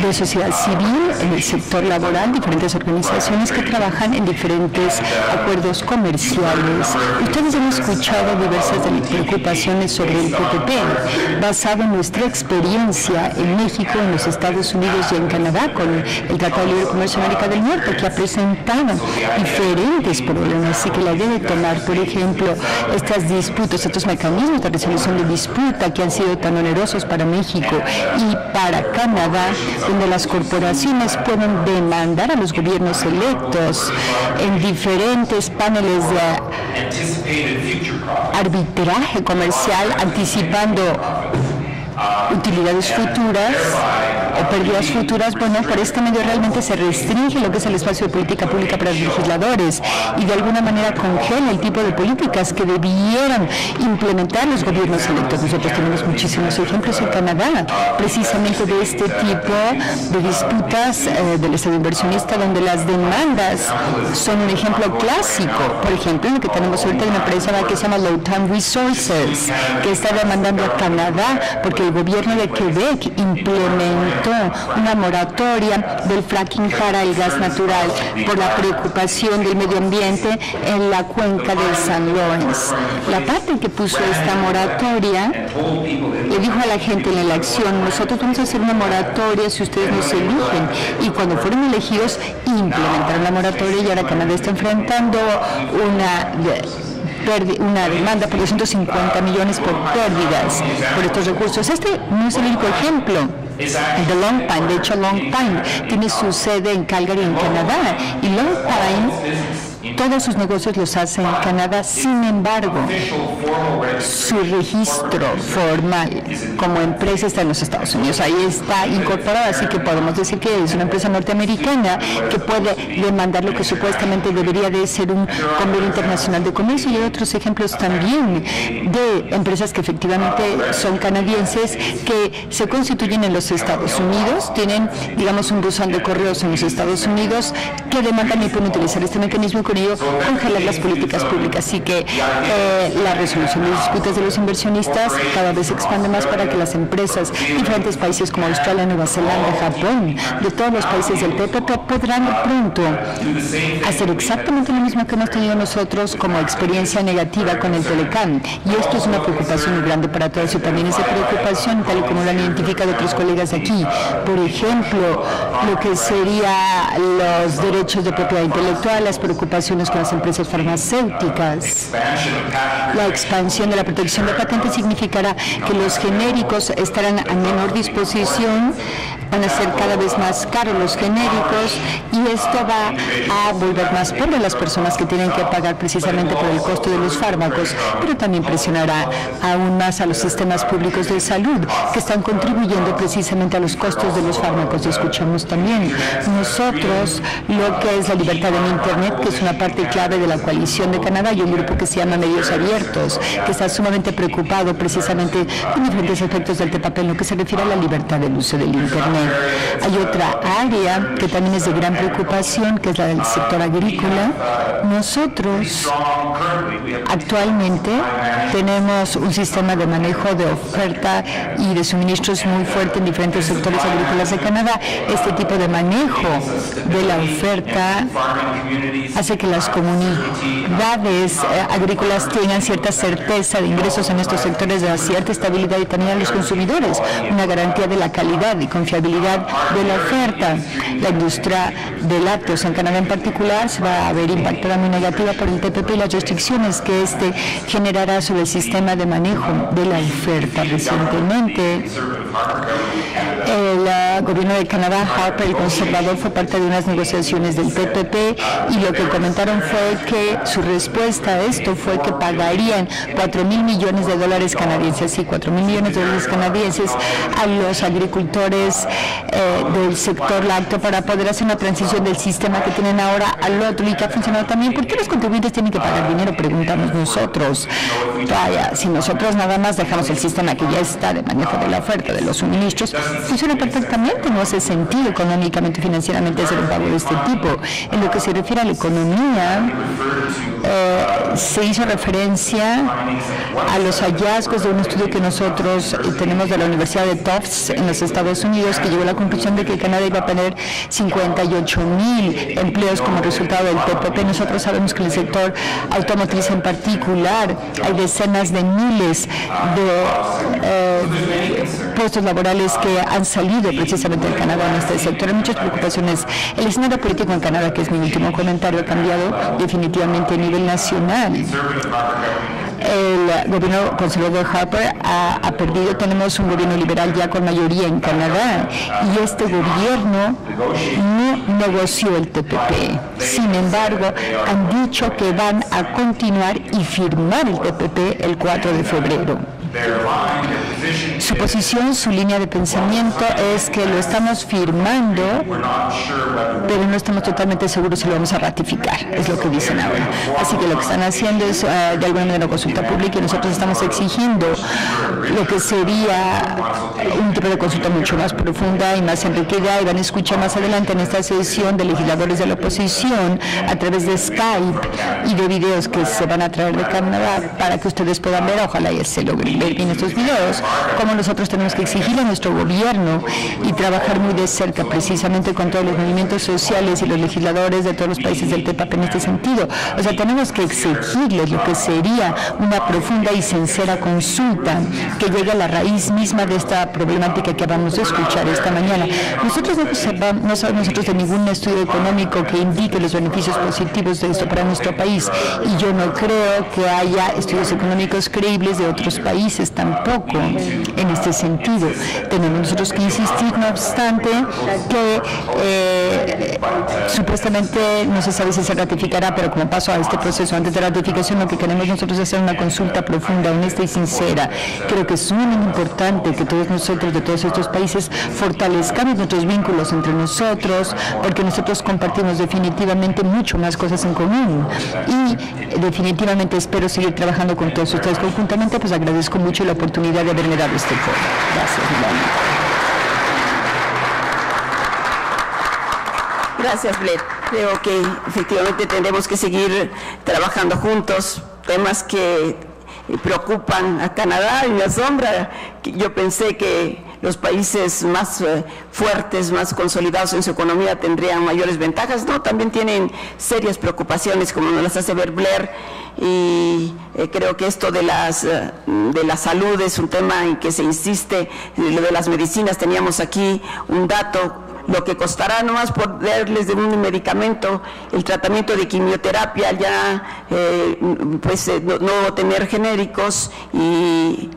de sociedad civil en el sector laboral, diferentes organizaciones que trabajan en diferentes acuerdos comerciales. Ustedes han escuchado diversas preocupaciones sobre el TPP, basado en nuestra experiencia en México, en los Estados Unidos y en Canadá, con el Tratado de Libre Comercio de América del Norte, que ha presentado diferentes problemas y que la debe tomar, por ejemplo, estas disputas, estos mecanismos de resolución de disputa que han sido tan onerosos para México y para Canadá, donde las corporaciones pueden demandar a los gobiernos electos en diferentes paneles de arbitraje comercial, anticipando utilidades futuras o pérdidas futuras, bueno, por este medio realmente se restringe lo que es el espacio de política pública para los legisladores y de alguna manera congela el tipo de políticas que debieran implementar los gobiernos electos. Nosotros tenemos muchísimos ejemplos en Canadá, precisamente de este tipo de disputas del Estado inversionista, donde las demandas son un ejemplo clásico. Por ejemplo, lo que tenemos ahorita es una empresa que se llama Lowtown Resources, que está demandando a Canadá porque el gobierno de Quebec implementó una moratoria del fracking para el gas natural por la preocupación del medio ambiente en la cuenca del San Lawrence. La parte que puso esta moratoria le dijo a la gente en la elección: nosotros vamos a hacer una moratoria si ustedes nos eligen, y cuando fueron elegidos implementaron la moratoria, y ahora Canadá está enfrentando una demanda por 250 millones por pérdidas por estos recursos. Este no es el único ejemplo. The Long Pine, de hecho Long Pine tiene su sede en Calgary, en Canadá, y Long Pine todos sus negocios los hace en Canadá. Sin embargo, su registro formal como empresa está en los Estados Unidos. Ahí está incorporada, así que podemos decir que es una empresa norteamericana que puede demandar lo que supuestamente debería de ser un convenio internacional de comercio. Y hay otros ejemplos también de empresas que efectivamente son canadienses, que se constituyen en los Estados Unidos, tienen, digamos, un buzón de correos en los Estados Unidos, que demandan y pueden utilizar este mecanismo y con ello congelar las políticas públicas. Así que la resolución de disputas de los inversionistas cada vez se expande más para que las empresas de diferentes países como Australia, Nueva Zelanda, Japón, de todos los países del TPP, podrán pronto hacer exactamente lo mismo que hemos tenido nosotros como experiencia negativa con el Telecam. Y esto es una preocupación muy grande para todos, y también es de preocupación, tal y como lo han identificado otros colegas aquí. Por ejemplo, lo que sería los derechos de propiedad intelectual, las preocupaciones con las empresas farmacéuticas. La expansión de la protección de patentes significará que los genéricos estarán a menor disposición, van a ser cada vez más caros los genéricos, y esto va a volver más pobres a las personas que tienen que pagar precisamente por el costo de los fármacos, pero también presionará aún más a los sistemas públicos de salud, que están contribuyendo precisamente a los costos de los fármacos. Y escuchamos también nosotros lo que es la libertad en Internet, que es una parte clave de la coalición de Canadá, y un grupo que se llama Medios Abiertos, que está sumamente preocupado precisamente con diferentes aspectos del TPP en lo que se refiere a la libertad del uso del Internet. Hay otra área que también es de gran preocupación, que es la del sector agrícola. Nosotros actualmente tenemos un sistema de manejo de oferta y de suministros muy fuerte en diferentes sectores agrícolas de Canadá. Este tipo de manejo de la oferta hace que las comunidades agrícolas tengan cierta certeza de ingresos en estos sectores, de cierta estabilidad, y también a los consumidores una garantía de la calidad y confiabilidad de la oferta. La industria de lácteos en Canadá en particular se va a ver impactada muy negativa por el TPP y las restricciones que este generará sobre el sistema de manejo de la oferta. Recientemente, el gobierno de Canadá, Harper, el conservador, fue parte de unas negociaciones del TPP, y lo que comentaron fue que su respuesta a esto fue que pagarían $4,000 millones canadienses, sí, $4,000 millones canadienses a los agricultores del sector lácteo para poder hacer una transición del sistema que tienen ahora al otro, y que ha funcionado también. ¿Por qué los contribuyentes tienen que pagar dinero? Preguntamos nosotros. Vaya, si nosotros nada más dejamos el sistema que ya está de manejo de la oferta de los suministros, funciona perfectamente, no hace sentido económicamente y financieramente hacer un pago de este tipo. En lo que se refiere a la economía, se hizo referencia a los hallazgos de un estudio que nosotros tenemos de la Universidad de Tufts en los Estados Unidos, que llegó a la conclusión de que Canadá iba a tener 58,000 empleos como resultado del TPP. Nosotros sabemos que en el sector automotriz en particular hay decenas de miles de puestos laborales que han salido precisamente de Canadá en este sector. Hay muchas preocupaciones. El escenario político en Canadá, que es mi último comentario, ha cambiado definitivamente a nivel nacional. El gobierno conservador de Harper ha perdido. Tenemos un gobierno liberal ya con mayoría en Canadá, y este gobierno no negoció el TPP. Sin embargo, han dicho que van a continuar y firmar el TPP el 4 de febrero. Su posición, su línea de pensamiento es que lo estamos firmando, pero no estamos totalmente seguros si lo vamos a ratificar, es lo que dicen ahora. Así que lo que están haciendo es de alguna manera consulta pública y nosotros estamos exigiendo lo que sería un tipo de consulta mucho más profunda y más enriquecida, y van a escuchar más adelante en esta sesión de legisladores de la oposición a través de Skype y de videos que se van a traer de Canadá para que ustedes puedan ver, ojalá ya se logren ver bien estos videos, como nosotros tenemos que exigirle a nuestro gobierno y trabajar muy de cerca precisamente con todos los movimientos sociales y los legisladores de todos los países del TPAP en este sentido. O sea, tenemos que exigirles lo que sería una profunda y sincera consulta que llegue a la raíz misma de esta problemática que acabamos de escuchar esta mañana. Nosotros no sabemos de ningún estudio económico que indique los beneficios positivos de esto para nuestro país, y yo no creo que haya estudios económicos creíbles de otros países tampoco en este sentido. Tenemos nosotros que insistir, no obstante, que supuestamente no se sabe si se ratificará, pero como paso a este proceso antes de ratificación, lo que queremos nosotros es hacer una consulta profunda, honesta y sincera. Creo que es muy importante que todos nosotros de todos estos países fortalezcamos nuestros vínculos entre nosotros, porque nosotros compartimos definitivamente mucho más cosas en común, y definitivamente espero seguir trabajando con todos ustedes conjuntamente. Pues agradezco mucho la oportunidad de haberme dado este foro. Gracias, Milani. Gracias, Bled. Creo que efectivamente tendremos que seguir trabajando juntos, temas que preocupan a Canadá y me asombra. Yo pensé que los países más fuertes, más consolidados en su economía tendrían mayores ventajas. No, también tienen serias preocupaciones, como nos las hace ver Blair, y creo que esto de la salud es un tema en que se insiste. Lo de las medicinas, teníamos aquí un dato, lo que costará nomás por darles de un medicamento, el tratamiento de quimioterapia, ya no tener genéricos, y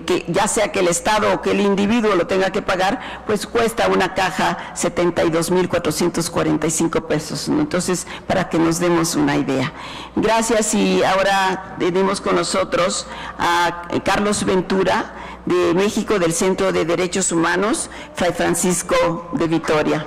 que ya sea que el Estado o que el individuo lo tenga que pagar, pues cuesta una caja 72,445 pesos, ¿no? Entonces, para que nos demos una idea. Gracias, y ahora tenemos con nosotros a Carlos Ventura, de México, del Centro de Derechos Humanos, Fray Francisco de Vitoria.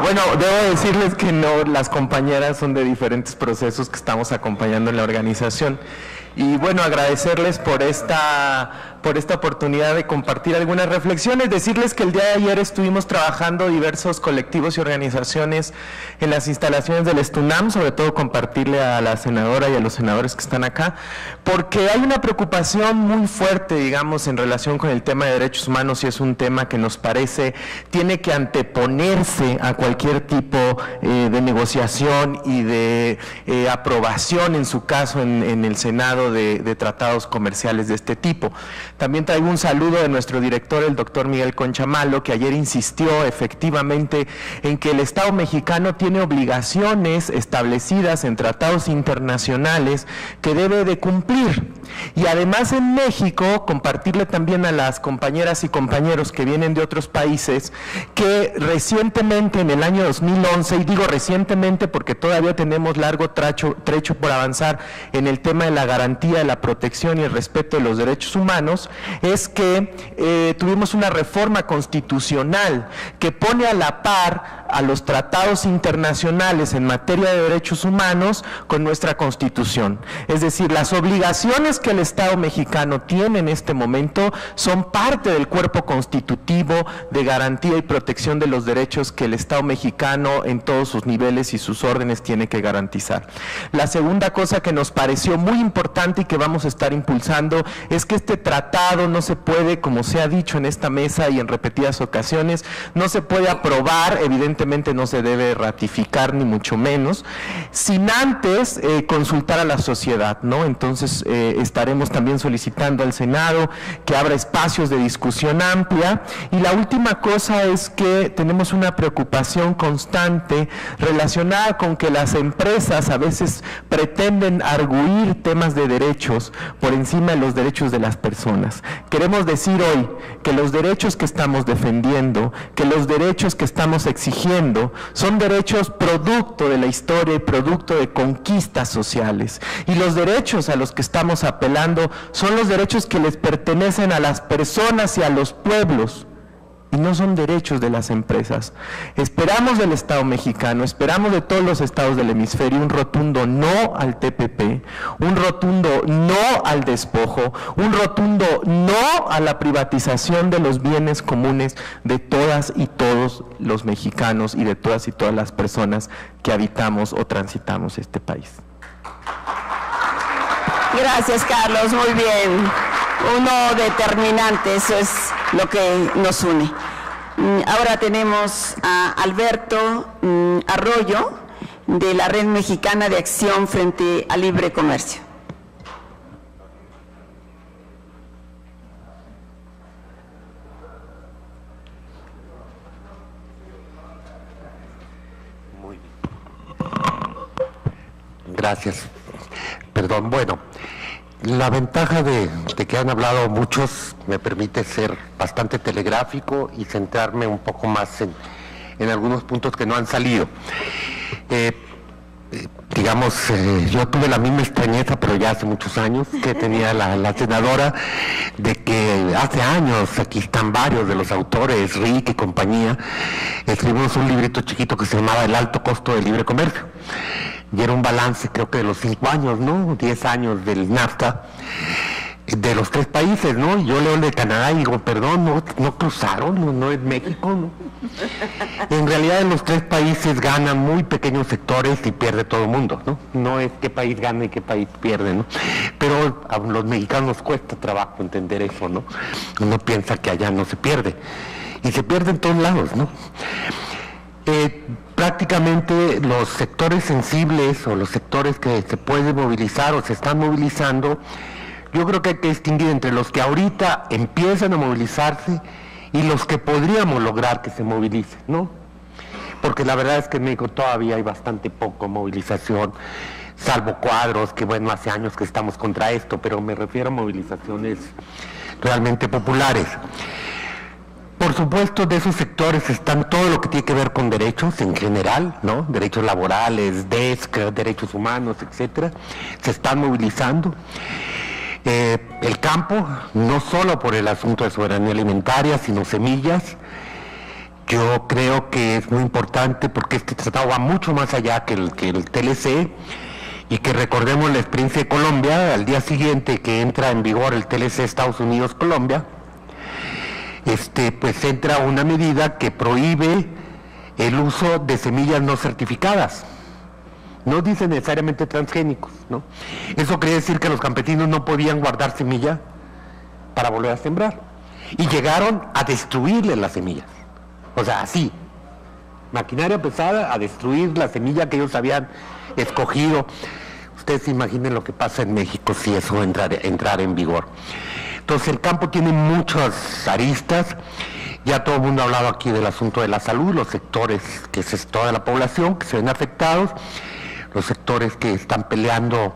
Bueno, debo decirles que no, las compañeras son de diferentes procesos que estamos acompañando en la organización. Y bueno, agradecerles por esta oportunidad de compartir algunas reflexiones, decirles que el día de ayer estuvimos trabajando diversos colectivos y organizaciones en las instalaciones del Estunam, sobre todo compartirle a la senadora y a los senadores que están acá, porque hay una preocupación muy fuerte, digamos, en relación con el tema de derechos humanos, y es un tema que nos parece tiene que anteponerse a cualquier tipo de negociación y de aprobación, en su caso, en el Senado, de tratados comerciales de este tipo. También traigo un saludo de nuestro director, el doctor Miguel Conchamalo, que ayer insistió efectivamente en que el Estado mexicano tiene obligaciones establecidas en tratados internacionales que debe de cumplir. Y además en México, compartirle también a las compañeras y compañeros que vienen de otros países, que recientemente, en el año 2011, y digo recientemente porque todavía tenemos largo trecho por avanzar en el tema de la garantía de la protección y el respeto de los derechos humanos, es que tuvimos una reforma constitucional que pone a la par a los tratados internacionales en materia de derechos humanos con nuestra Constitución. Es decir, las obligaciones que el Estado mexicano tiene en este momento son parte del cuerpo constitutivo de garantía y protección de los derechos que el Estado mexicano en todos sus niveles y sus órdenes tiene que garantizar. La segunda cosa que nos pareció muy importante y que vamos a estar impulsando es que este tratado no se puede, como se ha dicho en esta mesa y en repetidas ocasiones, no se puede aprobar evidentemente evidentemente no se debe ratificar ni mucho menos, sin antes consultar a la sociedad, ¿no? Entonces estaremos también solicitando al Senado que abra espacios de discusión amplia. Y la última cosa es que tenemos una preocupación constante relacionada con que las empresas a veces pretenden arguir temas de derechos por encima de los derechos de las personas. Queremos decir hoy que los derechos que estamos defendiendo, que los derechos que estamos exigiendo, son derechos producto de la historia y producto de conquistas sociales. Y los derechos a los que estamos apelando son los derechos que les pertenecen a las personas y a los pueblos, y no son derechos de las empresas. Esperamos del Estado mexicano, esperamos de todos los estados del hemisferio un rotundo no al TPP, un rotundo no al despojo, un rotundo no a la privatización de los bienes comunes de todas y todos los mexicanos y de todas y todas las personas que habitamos o transitamos este país. Gracias, Carlos, muy bien. Uno determinante, eso es lo que nos une. Ahora tenemos a Alberto Arroyo, de la Red Mexicana de Acción frente al Libre Comercio. Muy bien. Gracias. Perdón, bueno. La ventaja de que han hablado muchos me permite ser bastante telegráfico y centrarme un poco más en algunos puntos que no han salido. Yo tuve la misma extrañeza, pero ya hace muchos años, que tenía la senadora, de que hace años, aquí están varios de los autores, Rick y compañía, escribimos un librito chiquito que se llamaba El alto costo del libre comercio. Y era un balance, creo que de los 5 años, ¿no? 10 años del NAFTA, de los 3 países, ¿no? Y yo leo el de Canadá y digo, perdón, no cruzaron, no es México, ¿no? En realidad en los 3 países ganan muy pequeños sectores y pierde todo el mundo, ¿no? No es qué país gana y qué país pierde, ¿no? Pero a los mexicanos nos cuesta trabajo entender eso, ¿no? Uno piensa que allá no se pierde. Y se pierde en todos lados, ¿no? Prácticamente los sectores sensibles o los sectores que se pueden movilizar o se están movilizando, yo creo que hay que distinguir entre los que ahorita empiezan a movilizarse y los que podríamos lograr que se movilicen, ¿no? Porque la verdad es que en México todavía hay bastante poco movilización, salvo cuadros, que bueno, hace años que estamos contra esto, pero me refiero a movilizaciones realmente populares. Por supuesto, de esos sectores están todo lo que tiene que ver con derechos en general, ¿no? Derechos laborales, derechos humanos, etcétera. Se están movilizando. El campo, no solo por el asunto de soberanía alimentaria, sino semillas. Yo creo que es muy importante porque este tratado va mucho más allá que el TLC, y que recordemos la experiencia de Colombia, al día siguiente que entra en vigor el TLC Estados Unidos-Colombia, pues entra una medida que prohíbe el uso de semillas no certificadas. No dice necesariamente transgénicos, ¿no? Eso quiere decir que los campesinos no podían guardar semilla para volver a sembrar. Y llegaron a destruirle las semillas. O sea, así. Maquinaria pesada a destruir la semilla que ellos habían escogido. Ustedes se imaginen lo que pasa en México si eso entrara en vigor. Entonces el campo tiene muchas aristas, ya todo el mundo ha hablado aquí del asunto de la salud, los sectores que es toda la población que se ven afectados, los sectores que están peleando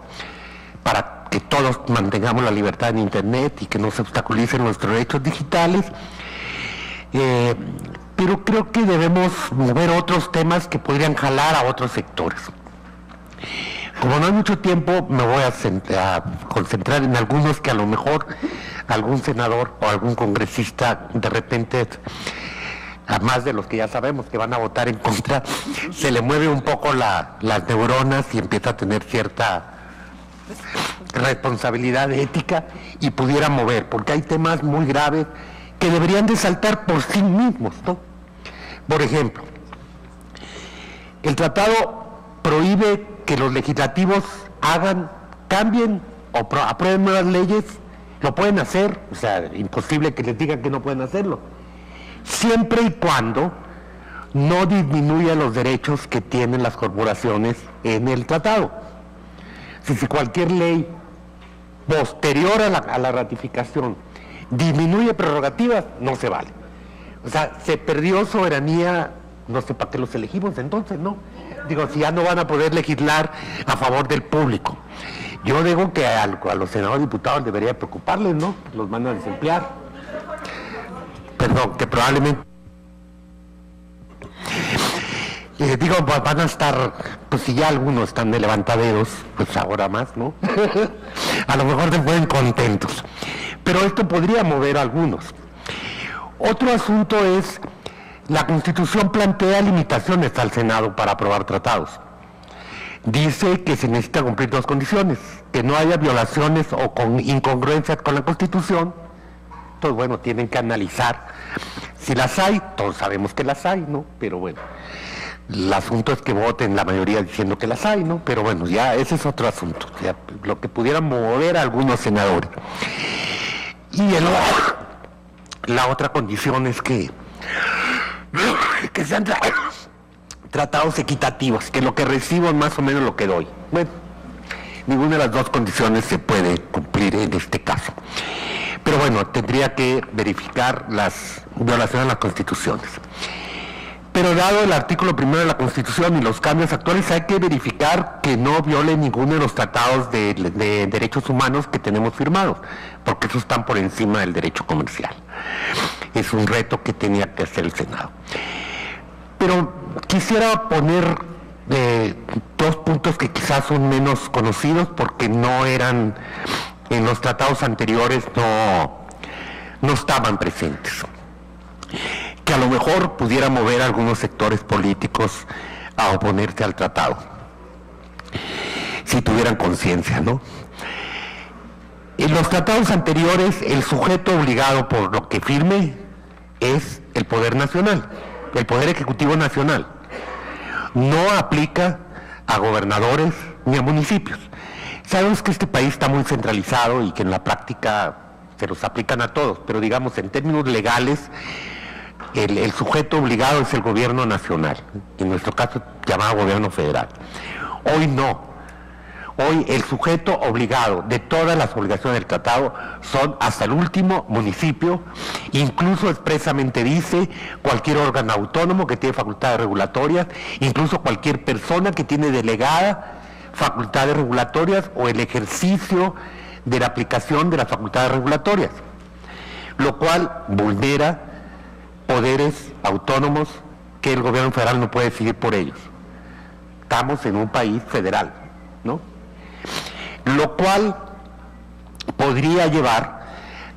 para que todos mantengamos la libertad en Internet y que no se obstaculicen nuestros derechos digitales, pero creo que debemos mover otros temas que podrían jalar a otros sectores. Como no hay mucho tiempo, me voy a concentrar en algunos que a lo mejor algún senador o algún congresista de repente, a más de los que ya sabemos que van a votar en contra, se le mueve un poco las neuronas y empieza a tener cierta responsabilidad ética y pudiera mover, porque hay temas muy graves que deberían de saltar por sí mismos, ¿no? Por ejemplo, el tratado prohíbe que los legislativos cambien o aprueben nuevas leyes. Lo pueden hacer, o sea, imposible que les digan que no pueden hacerlo, siempre y cuando no disminuye los derechos que tienen las corporaciones en el tratado. Si cualquier ley posterior a la ratificación disminuye prerrogativas, no se vale. O sea, se perdió soberanía, no sé para qué los elegimos entonces, ¿no? Digo, si ya no van a poder legislar a favor del público. Yo digo que a los senadores y diputados debería preocuparles, ¿no? Los van a desemplear. Perdón, que probablemente... digo, van a estar, pues si ya algunos están de levantaderos, pues ahora más, ¿no? A lo mejor se pueden contentos. Pero esto podría mover a algunos. Otro asunto es, la Constitución plantea limitaciones al Senado para aprobar tratados. Dice que se necesita cumplir dos condiciones, que no haya violaciones o con incongruencias con la Constitución. Entonces, bueno, tienen que analizar si las hay, todos sabemos que las hay, ¿no? Pero bueno, el asunto es que voten la mayoría diciendo que las hay, ¿no? Pero bueno, ya ese es otro asunto, ya, lo que pudieran mover a algunos senadores. Y la otra condición es que sean tratados equitativos, que lo que recibo es más o menos lo que doy. Bueno, ninguna de las dos condiciones se puede cumplir en este caso. Pero bueno, tendría que verificar las violaciones a las constituciones. Pero dado el artículo 1 de la Constitución y los cambios actuales, hay que verificar que no viole ninguno de los tratados de derechos humanos que tenemos firmados, porque esos están por encima del derecho comercial. Es un reto que tenía que hacer el Senado. Pero quisiera poner dos puntos que quizás son menos conocidos porque no eran, en los tratados anteriores no estaban presentes, que a lo mejor pudiera mover a algunos sectores políticos a oponerse al tratado, si tuvieran conciencia, ¿no? En los tratados anteriores, el sujeto obligado por lo que firme es el Poder Nacional, el Poder Ejecutivo Nacional. No aplica a gobernadores ni a municipios. Sabemos que este país está muy centralizado y que en la práctica se los aplican a todos, pero digamos en términos legales, el sujeto obligado es el gobierno nacional, en nuestro caso llamado gobierno federal. Hoy no. Hoy el sujeto obligado de todas las obligaciones del tratado son hasta el último municipio, incluso expresamente dice cualquier órgano autónomo que tiene facultades regulatorias, incluso cualquier persona que tiene delegada facultades regulatorias o el ejercicio de la aplicación de las facultades regulatorias, lo cual vulnera poderes autónomos que el gobierno federal no puede decidir por ellos. Estamos en un país federal, ¿no? Lo cual podría llevar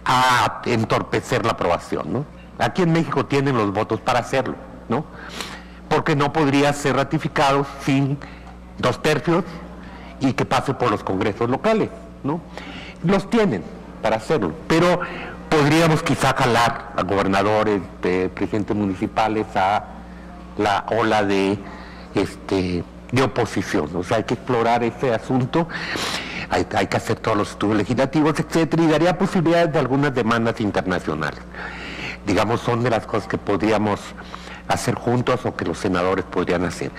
a entorpecer la aprobación, ¿no? Aquí en México tienen los votos para hacerlo, ¿no? Porque no podría ser ratificado sin 2/3 y que pase por los congresos locales, ¿no? Los tienen para hacerlo, pero podríamos quizá jalar a gobernadores, presidentes municipales a la ola de oposición. O sea, hay que explorar ese asunto, hay que hacer todos los estudios legislativos, etcétera, y daría posibilidades de algunas demandas internacionales. Digamos, son de las cosas que podríamos hacer juntos o que los senadores podrían hacer.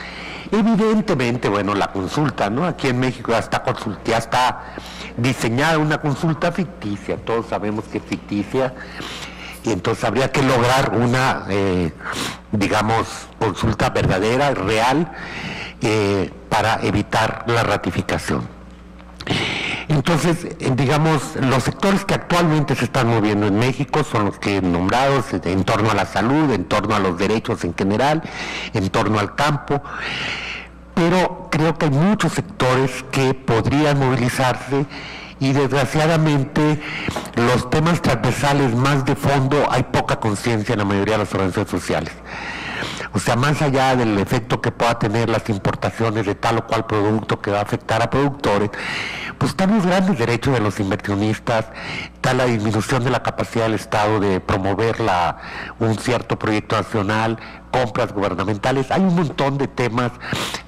Evidentemente, bueno, la consulta, ¿no? Aquí en México ya está diseñada una consulta ficticia, todos sabemos que es ficticia, y entonces habría que lograr una, digamos, consulta verdadera, real, para evitar la ratificación. Entonces, digamos, los sectores que actualmente se están moviendo en México son los que nombrados en torno a la salud, en torno a los derechos en general, en torno al campo, pero creo que hay muchos sectores que podrían movilizarse y desgraciadamente los temas transversales más de fondo hay poca conciencia en la mayoría de las organizaciones sociales. O sea, más allá del efecto que pueda tener las importaciones de tal o cual producto que va a afectar a productores, pues están los grandes derechos de los inversionistas, está la disminución de la capacidad del Estado de promover un cierto proyecto nacional, compras gubernamentales, hay un montón de temas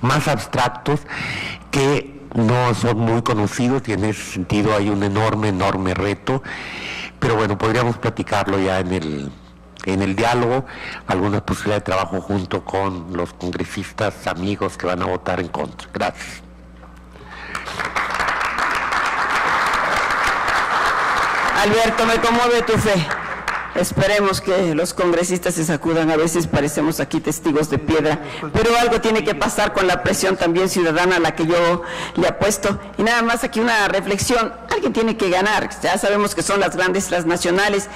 más abstractos que no son muy conocidos y en ese sentido hay un enorme reto, pero bueno, podríamos platicarlo ya en en el diálogo alguna posibilidad de trabajo junto con los congresistas amigos que van a votar en contra. Gracias. Alberto, me conmueve tu fe. Esperemos que los congresistas se sacudan, a veces parecemos aquí testigos de piedra, pero algo tiene que pasar con la presión también ciudadana a la que yo le apuesto. Y nada más aquí una reflexión, alguien tiene que ganar, ya sabemos que son las grandes transnacionales,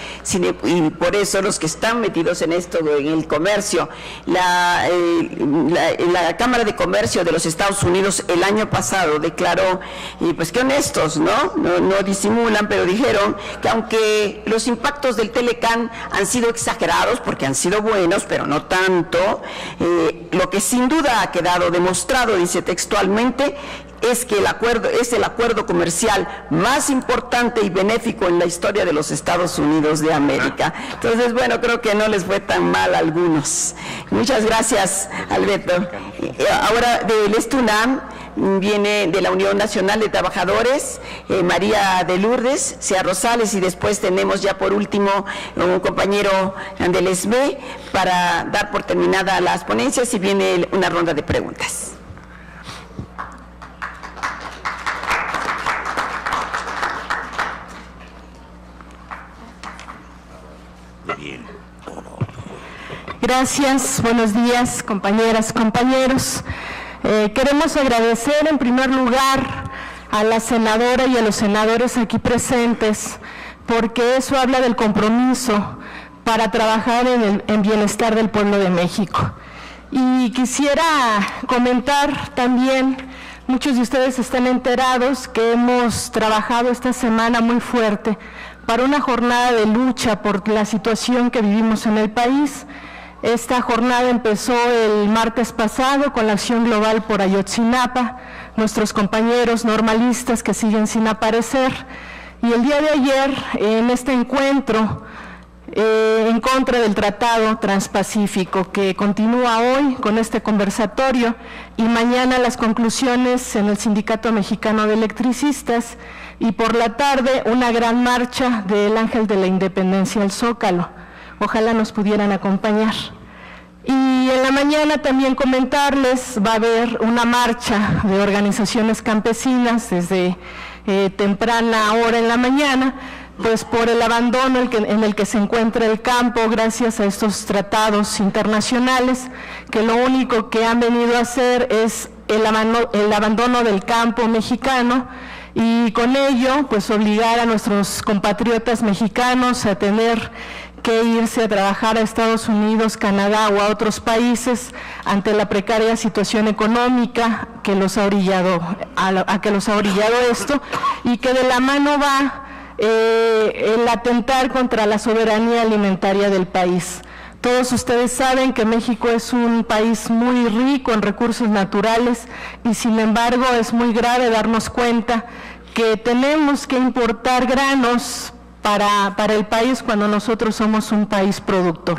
y por eso los que están metidos en esto, en el comercio, la Cámara de Comercio de los Estados Unidos el año pasado declaró, y pues qué honestos, no disimulan, pero dijeron que aunque los impactos del Telecán han sido exagerados porque han sido buenos, pero no tanto, lo que sin duda ha quedado demostrado, dice textualmente, es que es el acuerdo comercial más importante y benéfico en la historia de los Estados Unidos de América. Entonces, bueno, creo que no les fue tan mal a algunos. Muchas gracias, Alberto. Ahora, del Estunam, viene de la Unión Nacional de Trabajadores, María de Lourdes, Sea Rosales, y después tenemos ya por último un compañero del ESME para dar por terminada las ponencias y viene una ronda de preguntas. Gracias, buenos días, compañeras, compañeros. Queremos agradecer en primer lugar a la senadora y a los senadores aquí presentes, porque eso habla del compromiso para trabajar en bienestar del pueblo de México. Y quisiera comentar también, muchos de ustedes están enterados que hemos trabajado esta semana muy fuerte para una jornada de lucha por la situación que vivimos en el país. Esta jornada empezó el martes pasado con la acción global por Ayotzinapa, nuestros compañeros normalistas que siguen sin aparecer, y el día de ayer en este encuentro en contra del Tratado Transpacífico, que continúa hoy con este conversatorio, y mañana las conclusiones en el Sindicato Mexicano de Electricistas, y por la tarde una gran marcha del Ángel de la Independencia al Zócalo. Ojalá nos pudieran acompañar. Y en la mañana también comentarles, va a haber una marcha de organizaciones campesinas desde temprana hora en la mañana, pues por el abandono en el que se encuentra el campo gracias a estos tratados internacionales, que lo único que han venido a hacer es el abandono del campo mexicano, y con ello pues obligar a nuestros compatriotas mexicanos a tener que irse a trabajar a Estados Unidos, Canadá o a otros países ante la precaria situación económica que los ha orillado esto, y que de la mano va el atentar contra la soberanía alimentaria del país. Todos ustedes saben que México es un país muy rico en recursos naturales, y sin embargo es muy grave darnos cuenta que tenemos que importar granos para el país cuando nosotros somos un país productor.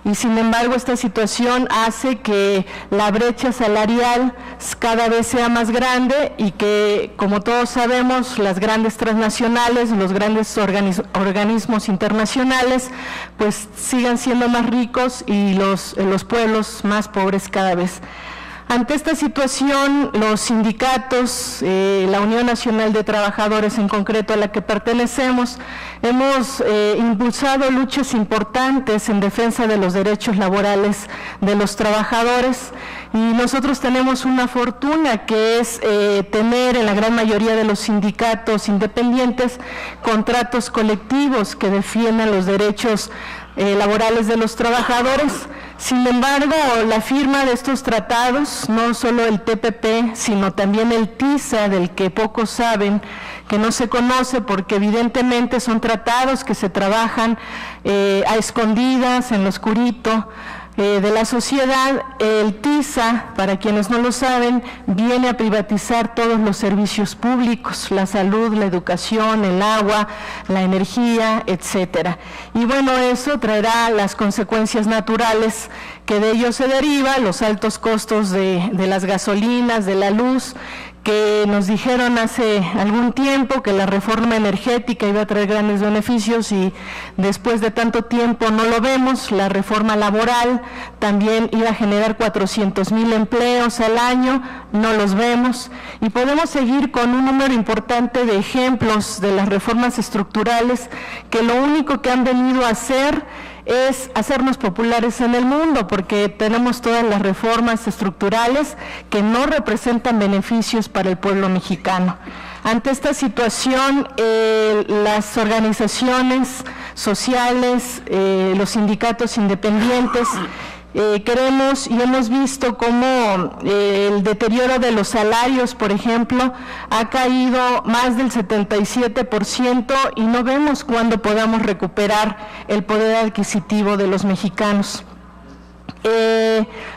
Y sin embargo esta situación hace que la brecha salarial cada vez sea más grande, y que, como todos sabemos, las grandes transnacionales, los grandes organismos internacionales pues sigan siendo más ricos y los pueblos más pobres cada vez. Ante esta situación, los sindicatos, la Unión Nacional de Trabajadores en concreto a la que pertenecemos, hemos impulsado luchas importantes en defensa de los derechos laborales de los trabajadores, y nosotros tenemos una fortuna que es tener en la gran mayoría de los sindicatos independientes contratos colectivos que defiendan los derechos laborales de los trabajadores. Sin embargo, la firma de estos tratados, no solo el TPP, sino también el TISA, del que pocos saben, que no se conoce porque evidentemente son tratados que se trabajan a escondidas, en lo oscurito de la sociedad. El TISA, para quienes no lo saben, viene a privatizar todos los servicios públicos, la salud, la educación, el agua, la energía, etcétera. Y bueno, eso traerá las consecuencias naturales que de ello se deriva, los altos costos de las gasolinas, de la luz, que nos dijeron hace algún tiempo que la reforma energética iba a traer grandes beneficios y después de tanto tiempo no lo vemos. La reforma laboral también iba a generar 400,000 empleos al año, no los vemos, y podemos seguir con un número importante de ejemplos de las reformas estructurales que lo único que han venido a hacer es hacernos populares en el mundo, porque tenemos todas las reformas estructurales que no representan beneficios para el pueblo mexicano. Ante esta situación, las organizaciones sociales, los sindicatos independientes, queremos y hemos visto cómo el deterioro de los salarios, por ejemplo, ha caído más del 77% y no vemos cuándo podamos recuperar el poder adquisitivo de los mexicanos.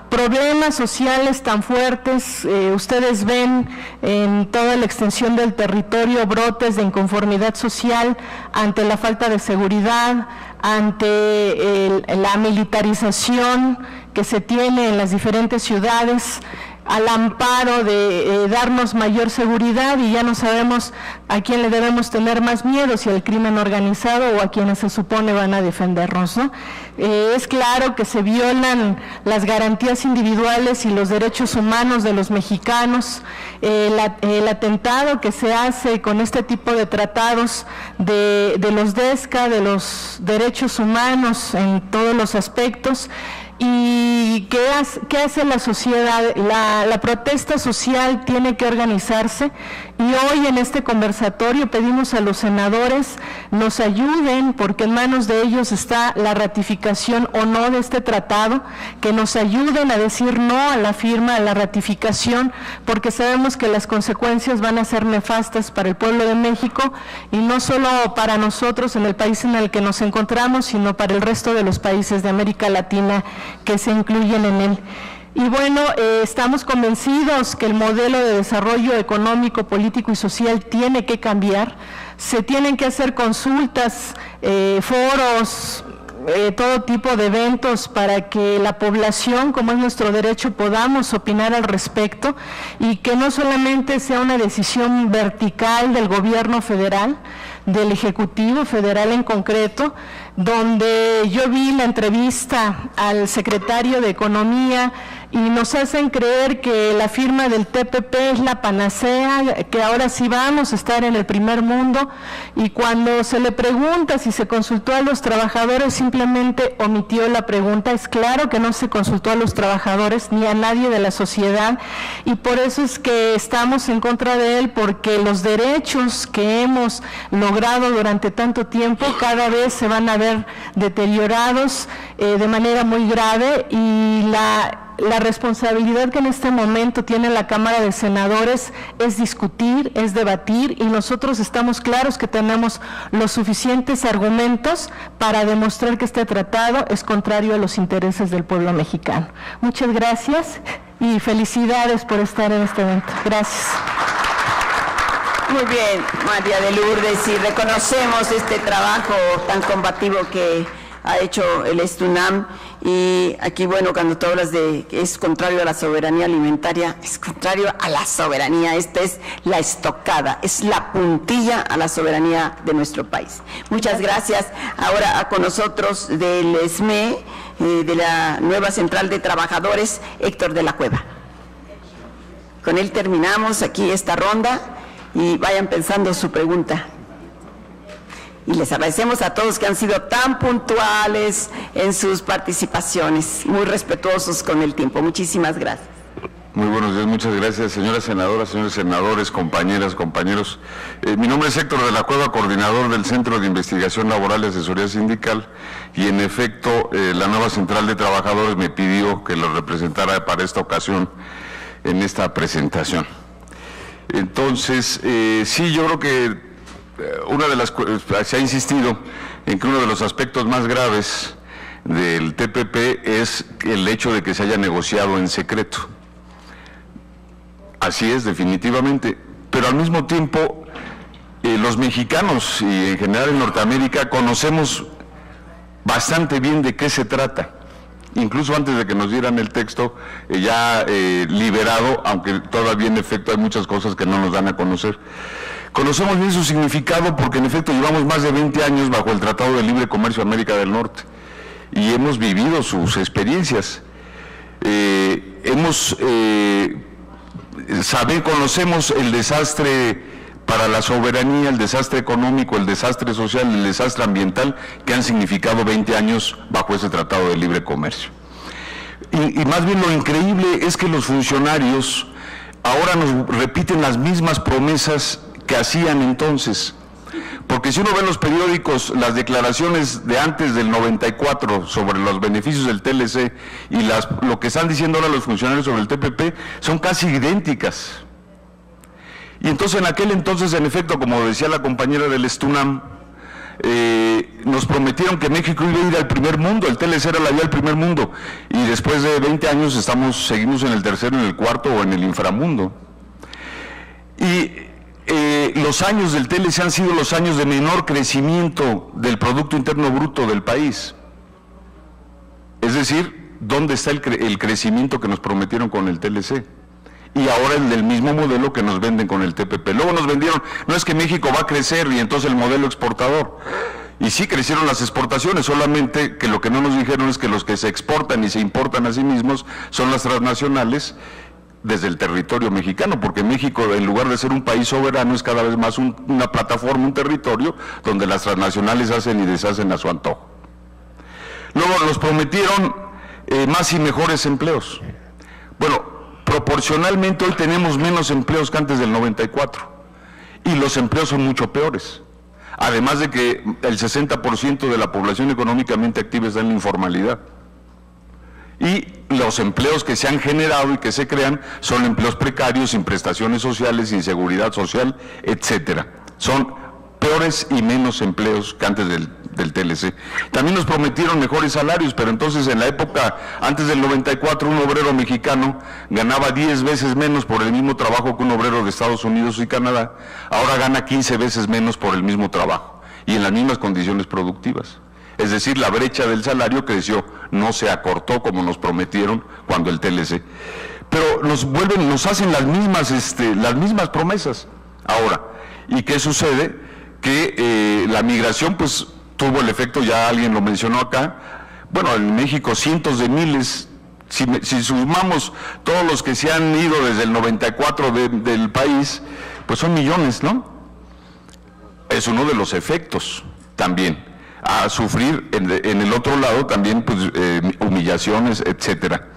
Problemas sociales tan fuertes, ustedes ven en toda la extensión del territorio brotes de inconformidad social ante la falta de seguridad, ante la militarización que se tiene en las diferentes ciudades, al amparo de darnos mayor seguridad, y ya no sabemos a quién le debemos tener más miedo, si al crimen organizado o a quienes se supone van a defendernos, ¿no? Es claro que se violan las garantías individuales y los derechos humanos de los mexicanos. El atentado que se hace con este tipo de tratados de los DESCA, de los derechos humanos en todos los aspectos. ¿Y qué hace la sociedad? La protesta social tiene que organizarse, y hoy en este conversatorio pedimos a los senadores nos ayuden, porque en manos de ellos está la ratificación o no de este tratado, que nos ayuden a decir no a la firma, a la ratificación, porque sabemos que las consecuencias van a ser nefastas para el pueblo de México, y no solo para nosotros en el país en el que nos encontramos, sino para el resto de los países de América Latina que se incluyen en él. Y bueno, estamos convencidos que el modelo de desarrollo económico, político y social tiene que cambiar. Se tienen que hacer consultas, foros, todo tipo de eventos para que la población, como es nuestro derecho, podamos opinar al respecto, y que no solamente sea una decisión vertical del gobierno federal, del Ejecutivo Federal en concreto, donde yo vi la entrevista al secretario de Economía y nos hacen creer que la firma del TPP es la panacea, que ahora sí vamos a estar en el primer mundo, y cuando se le pregunta si se consultó a los trabajadores, simplemente omitió la pregunta. Es claro que no se consultó a los trabajadores ni a nadie de la sociedad, y por eso es que estamos en contra de él, porque los derechos que hemos logrado durante tanto tiempo cada vez se van a ver deteriorados de manera muy grave, y la responsabilidad que en este momento tiene la Cámara de Senadores es discutir, es debatir, y nosotros estamos claros que tenemos los suficientes argumentos para demostrar que este tratado es contrario a los intereses del pueblo mexicano. Muchas gracias y felicidades por estar en este evento. Gracias. Muy bien, María de Lourdes, y reconocemos este trabajo tan combativo que ha hecho el Estunam. Y aquí, bueno, cuando tú hablas de que es contrario a la soberanía alimentaria, es contrario a la soberanía. Esta es la estocada, es la puntilla a la soberanía de nuestro país. Muchas gracias. Ahora con nosotros del SME, de la nueva Central de Trabajadores, Héctor de la Cueva. Con él terminamos aquí esta ronda, y vayan pensando su pregunta. Y les agradecemos a todos que han sido tan puntuales en sus participaciones, muy respetuosos con el tiempo. Muchísimas gracias. Muy buenos días, muchas gracias, señoras senadoras, señores senadores, compañeras, compañeros. Mi nombre es Héctor de la Cueva, coordinador del Centro de Investigación Laboral y Asesoría Sindical, y en efecto, la nueva Central de Trabajadores me pidió que lo representara para esta ocasión en esta presentación. Entonces, sí, yo creo que se ha insistido en que uno de los aspectos más graves del TPP es el hecho de que se haya negociado en secreto. Así es, definitivamente, pero al mismo tiempo los mexicanos y en general en Norteamérica conocemos bastante bien de qué se trata, incluso antes de que nos dieran el texto, ya liberado, aunque todavía en efecto hay muchas cosas que no nos dan a conocer. Conocemos bien su significado porque en efecto llevamos más de 20 años bajo el Tratado de Libre Comercio de América del Norte y hemos vivido sus experiencias. Conocemos el desastre para la soberanía, el desastre económico, el desastre social, el desastre ambiental que han significado 20 años bajo ese Tratado de Libre Comercio. Y más bien lo increíble es que los funcionarios ahora nos repiten las mismas promesas que hacían entonces. Porque si uno ve en los periódicos las declaraciones de antes del 94 sobre los beneficios del TLC y lo que están diciendo ahora los funcionarios sobre el TPP, son casi idénticas. Y entonces en aquel entonces, en efecto, como decía la compañera del STUNAM, nos prometieron que México iba a ir al primer mundo, el TLC era la vía al primer mundo, y después de 20 años seguimos en el tercero, en el cuarto o en el inframundo. Y los años del TLC han sido los años de menor crecimiento del Producto Interno Bruto del país. Es decir, ¿dónde está el crecimiento que nos prometieron con el TLC? Y ahora el del mismo modelo que nos venden con el TPP. Luego nos vendieron, no es que México va a crecer y entonces el modelo exportador. Y sí crecieron las exportaciones, solamente que lo que no nos dijeron es que los que se exportan y se importan a sí mismos son las transnacionales desde el territorio mexicano, porque México, en lugar de ser un país soberano, es cada vez más una plataforma, un territorio donde las transnacionales hacen y deshacen a su antojo. Luego nos prometieron más y mejores empleos. Bueno, proporcionalmente hoy tenemos menos empleos que antes del 94 y los empleos son mucho peores. Además de que el 60% de la población económicamente activa está en la informalidad. Y los empleos que se han generado y que se crean son empleos precarios, sin prestaciones sociales, sin seguridad social, etcétera. Son peores y menos empleos que antes del TLC. También nos prometieron mejores salarios, pero entonces en la época, antes del 94, un obrero mexicano ganaba 10 veces menos por el mismo trabajo que un obrero de Estados Unidos y Canadá, ahora gana 15 veces menos por el mismo trabajo y en las mismas condiciones productivas. Es decir, la brecha del salario creció, no se acortó como nos prometieron cuando el TLC. Pero nos hacen las mismas promesas. Ahora, ¿y qué sucede? Que la migración pues tuvo el efecto, ya alguien lo mencionó acá, bueno, en México cientos de miles, si sumamos todos los que se han ido desde el 94 del país, pues son millones, ¿no? Es uno de los efectos también. A sufrir en el otro lado también pues, humillaciones, etcétera.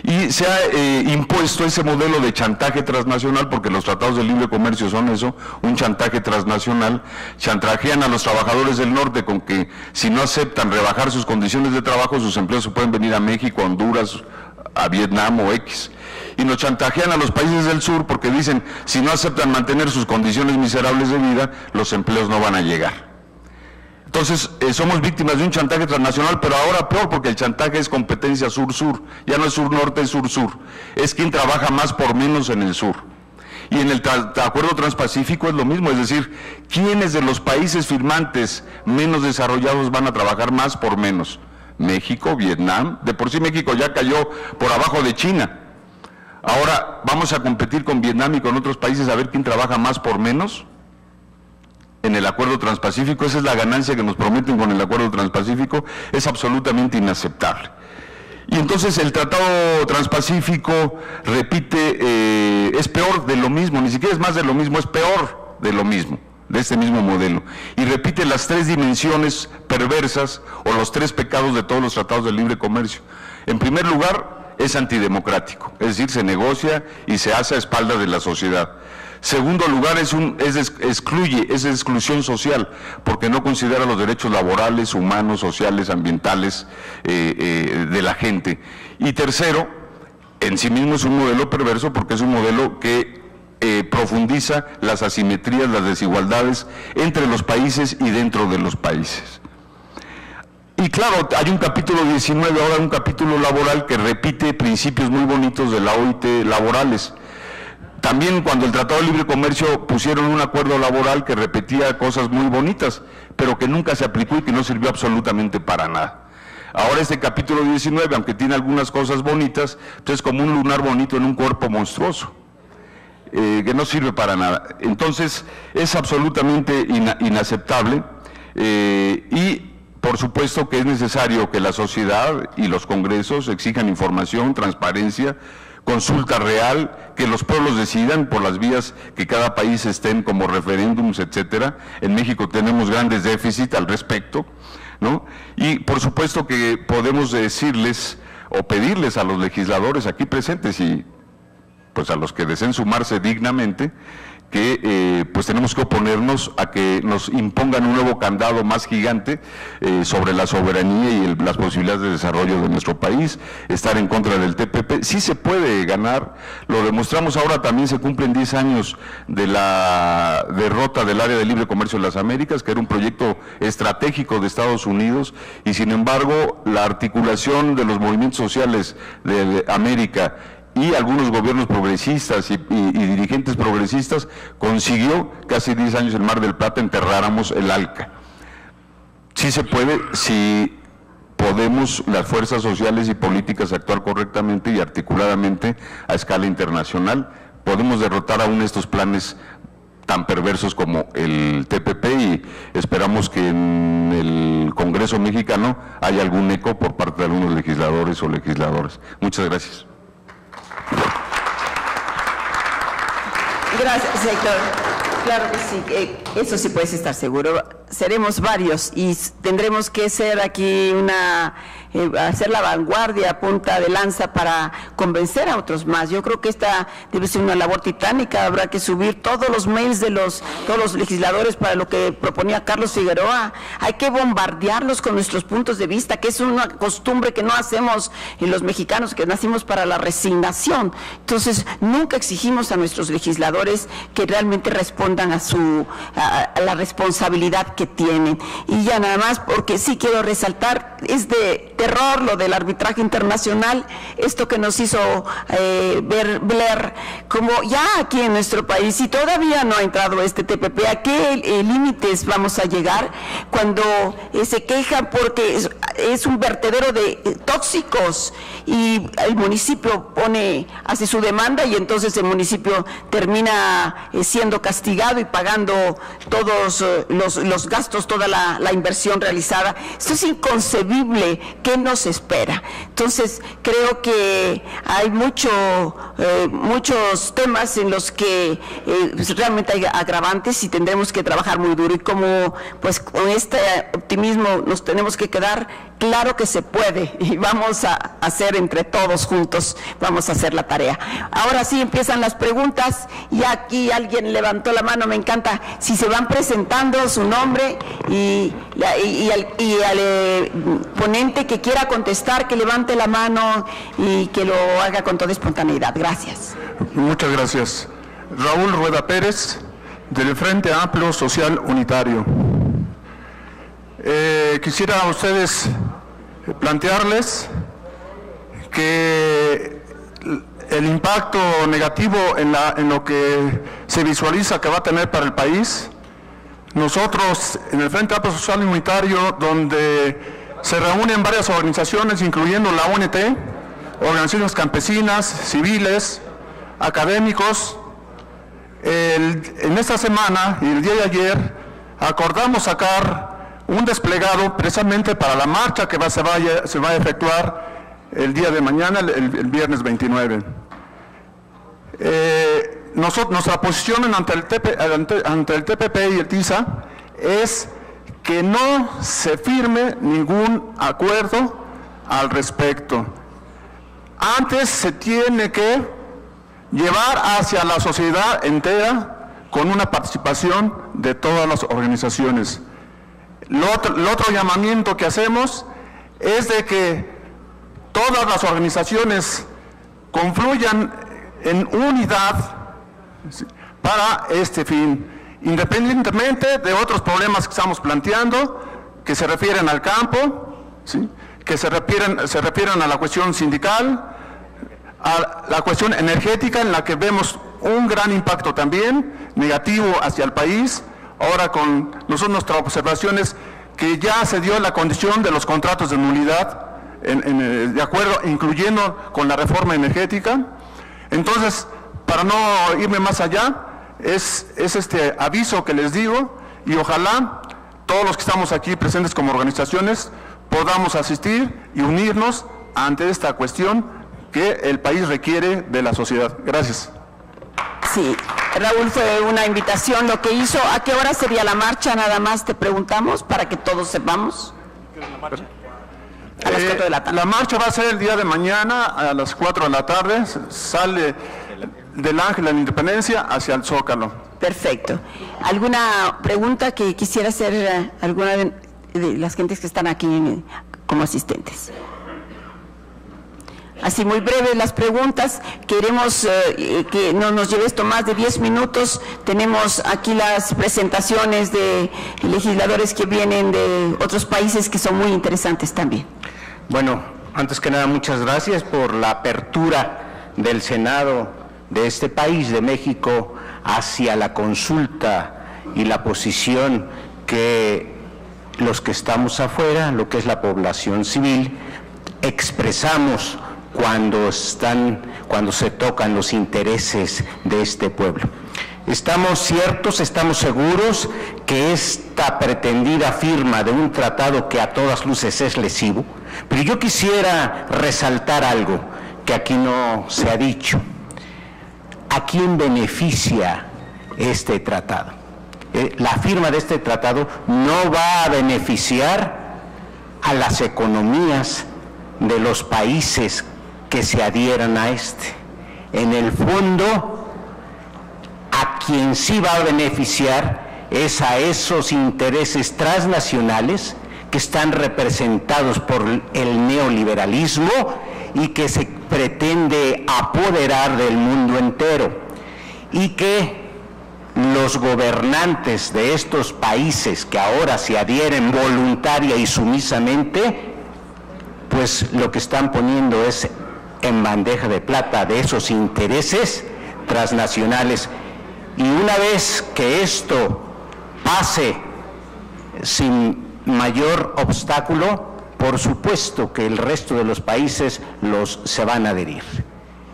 Y se ha impuesto ese modelo de chantaje transnacional, porque los tratados de libre comercio son eso, un chantaje transnacional. Chantajean a los trabajadores del norte con que si no aceptan rebajar sus condiciones de trabajo, sus empleos se pueden venir a México, a Honduras, a Vietnam o X. Y nos chantajean a los países del sur porque dicen, si no aceptan mantener sus condiciones miserables de vida, los empleos no van a llegar. Entonces, somos víctimas de un chantaje transnacional, pero ahora peor, porque el chantaje es competencia sur-sur, ya no es sur-norte, es sur-sur. Es quien trabaja más por menos en el sur. Y en el Acuerdo Transpacífico es lo mismo, es decir, ¿quiénes de los países firmantes menos desarrollados van a trabajar más por menos? México, Vietnam, de por sí México ya cayó por abajo de China. Ahora, ¿vamos a competir con Vietnam y con otros países a ver quién trabaja más por menos? En el Acuerdo Transpacífico, esa es la ganancia que nos prometen con el Acuerdo Transpacífico, es absolutamente inaceptable. Y entonces el Tratado Transpacífico repite, es peor de lo mismo, ni siquiera es más de lo mismo, es peor de lo mismo, de este mismo modelo. Y repite las tres dimensiones perversas o los tres pecados de todos los tratados de libre comercio. En primer lugar, es antidemocrático, es decir, se negocia y se hace a espaldas de la sociedad. Segundo lugar, es exclusión social, porque no considera los derechos laborales, humanos, sociales, ambientales de la gente. Y tercero, en sí mismo es un modelo perverso, porque es un modelo que profundiza las asimetrías, las desigualdades entre los países y dentro de los países. Y claro, hay un capítulo 19, ahora un capítulo laboral que repite principios muy bonitos de la OIT laborales. También cuando el Tratado de Libre Comercio pusieron un acuerdo laboral que repetía cosas muy bonitas, pero que nunca se aplicó y que no sirvió absolutamente para nada. Ahora este capítulo 19, aunque tiene algunas cosas bonitas, pues es como un lunar bonito en un cuerpo monstruoso, que no sirve para nada. Entonces es absolutamente inaceptable y por supuesto que es necesario que la sociedad y los congresos exijan información, transparencia, consulta real, que los pueblos decidan por las vías que cada país estén como referéndums, etcétera. En México tenemos grandes déficits al respecto, ¿no? Y por supuesto que podemos decirles o pedirles a los legisladores aquí presentes y pues a los que deseen sumarse dignamente, que pues tenemos que oponernos a que nos impongan un nuevo candado más gigante sobre la soberanía y las posibilidades de desarrollo de nuestro país, estar en contra del TPP. Sí se puede ganar, lo demostramos ahora, también se cumplen 10 años de la derrota del Área de Libre Comercio de las Américas, que era un proyecto estratégico de Estados Unidos, y sin embargo la articulación de los movimientos sociales de América y algunos gobiernos progresistas y dirigentes progresistas consiguió que hace 10 años en Mar del Plata enterráramos el ALCA. Sí se puede, si podemos las fuerzas sociales y políticas actuar correctamente y articuladamente a escala internacional, podemos derrotar aún estos planes tan perversos como el TPP, y esperamos que en el Congreso mexicano haya algún eco por parte de algunos legisladores o legisladoras. Muchas gracias. Gracias, Héctor. Claro que sí, eso sí puedes estar seguro. Seremos varios y tendremos que ser aquí hacer la vanguardia, punta de lanza para convencer a otros más. Yo creo que esta debe ser una labor titánica. Habrá que subir todos los mails de todos los legisladores para lo que proponía Carlos Figueroa. Hay que bombardearlos con nuestros puntos de vista, que es una costumbre que no hacemos en los mexicanos, que nacimos para la resignación. Entonces, nunca exigimos a nuestros legisladores que realmente respondan a la responsabilidad que tienen. Y ya nada más, porque sí quiero resaltar, es de terror lo del arbitraje internacional, esto que nos hizo ver Blair, como ya aquí en nuestro país, y todavía no ha entrado este TPP, ¿a qué límites vamos a llegar cuando se quejan porque es un vertedero de tóxicos y el municipio hace su demanda y entonces el municipio termina siendo castigado y pagando todos los gastos, toda la inversión realizada? Esto es inconcebible. ¿Qué nos espera? Entonces, creo que hay muchos temas en los que realmente hay agravantes y tendremos que trabajar muy duro, y como pues con este optimismo nos tenemos que quedar, claro que se puede, y vamos a hacer entre todos juntos, vamos a hacer la tarea. Ahora sí empiezan las preguntas, y aquí alguien levantó la mano, me encanta, si se van presentando su nombre y al ponente que quiera contestar, que levante la mano y que lo haga con toda espontaneidad. Gracias. Muchas gracias. Raúl Rueda Pérez, del Frente Amplio Social Unitario. Quisiera a ustedes plantearles que el impacto negativo en lo que se visualiza que va a tener para el país, nosotros en el Frente Amplio Social Unitario, donde se reúnen varias organizaciones, incluyendo la UNT, organizaciones campesinas, civiles, académicos, en esta semana y el día de ayer acordamos sacar un desplegado precisamente para la marcha que se va a efectuar el día de mañana, el viernes 29. Nuestra posición ante el TPP y el TISA es que no se firme ningún acuerdo al respecto. Antes se tiene que llevar hacia la sociedad entera con una participación de todas las organizaciones. El otro llamamiento que hacemos es de que todas las organizaciones confluyan en unidad para este fin, independientemente de otros problemas que estamos planteando, que se refieren al campo, ¿sí?, que se refieren a la cuestión sindical, a la cuestión energética, en la que vemos un gran impacto también negativo hacia el país. Ahora con nosotros nuestra observación es que ya se dio la condición de los contratos de nulidad, de acuerdo, incluyendo con la reforma energética. Entonces, para no irme más allá, es este aviso que les digo, y ojalá todos los que estamos aquí presentes como organizaciones podamos asistir y unirnos ante esta cuestión que el país requiere de la sociedad. Gracias. Sí, Raúl, fue una invitación lo que hizo. ¿A qué hora sería la marcha? Nada más te preguntamos para que todos sepamos. A las 4 de la tarde. La marcha va a ser el día de mañana a las 4 de la tarde. Sale del Ángel de la Independencia hacia el Zócalo. Perfecto. ¿Alguna pregunta que quisiera hacer alguna de las gentes que están aquí como asistentes? Así muy breves las preguntas, queremos que no nos lleve esto más de 10 minutos, tenemos aquí las presentaciones de legisladores que vienen de otros países que son muy interesantes también. Bueno, antes que nada muchas gracias por la apertura del Senado de este país, de México, hacia la consulta y la posición que los que estamos afuera, lo que es la población civil, expresamos cuando se tocan los intereses de este pueblo. Estamos ciertos, estamos seguros que esta pretendida firma de un tratado que a todas luces es lesivo, pero yo quisiera resaltar algo que aquí no se ha dicho. ¿A quién beneficia este tratado? La firma de este tratado no va a beneficiar a las economías de los países que se adhieran a este. En el fondo, a quien sí va a beneficiar es a esos intereses transnacionales que están representados por el neoliberalismo y que se pretende apoderar del mundo entero, y que los gobernantes de estos países que ahora se adhieren voluntaria y sumisamente, pues lo que están poniendo es en bandeja de plata de esos intereses transnacionales. Y una vez que esto pase sin mayor obstáculo, por supuesto que el resto de los países se van a adherir.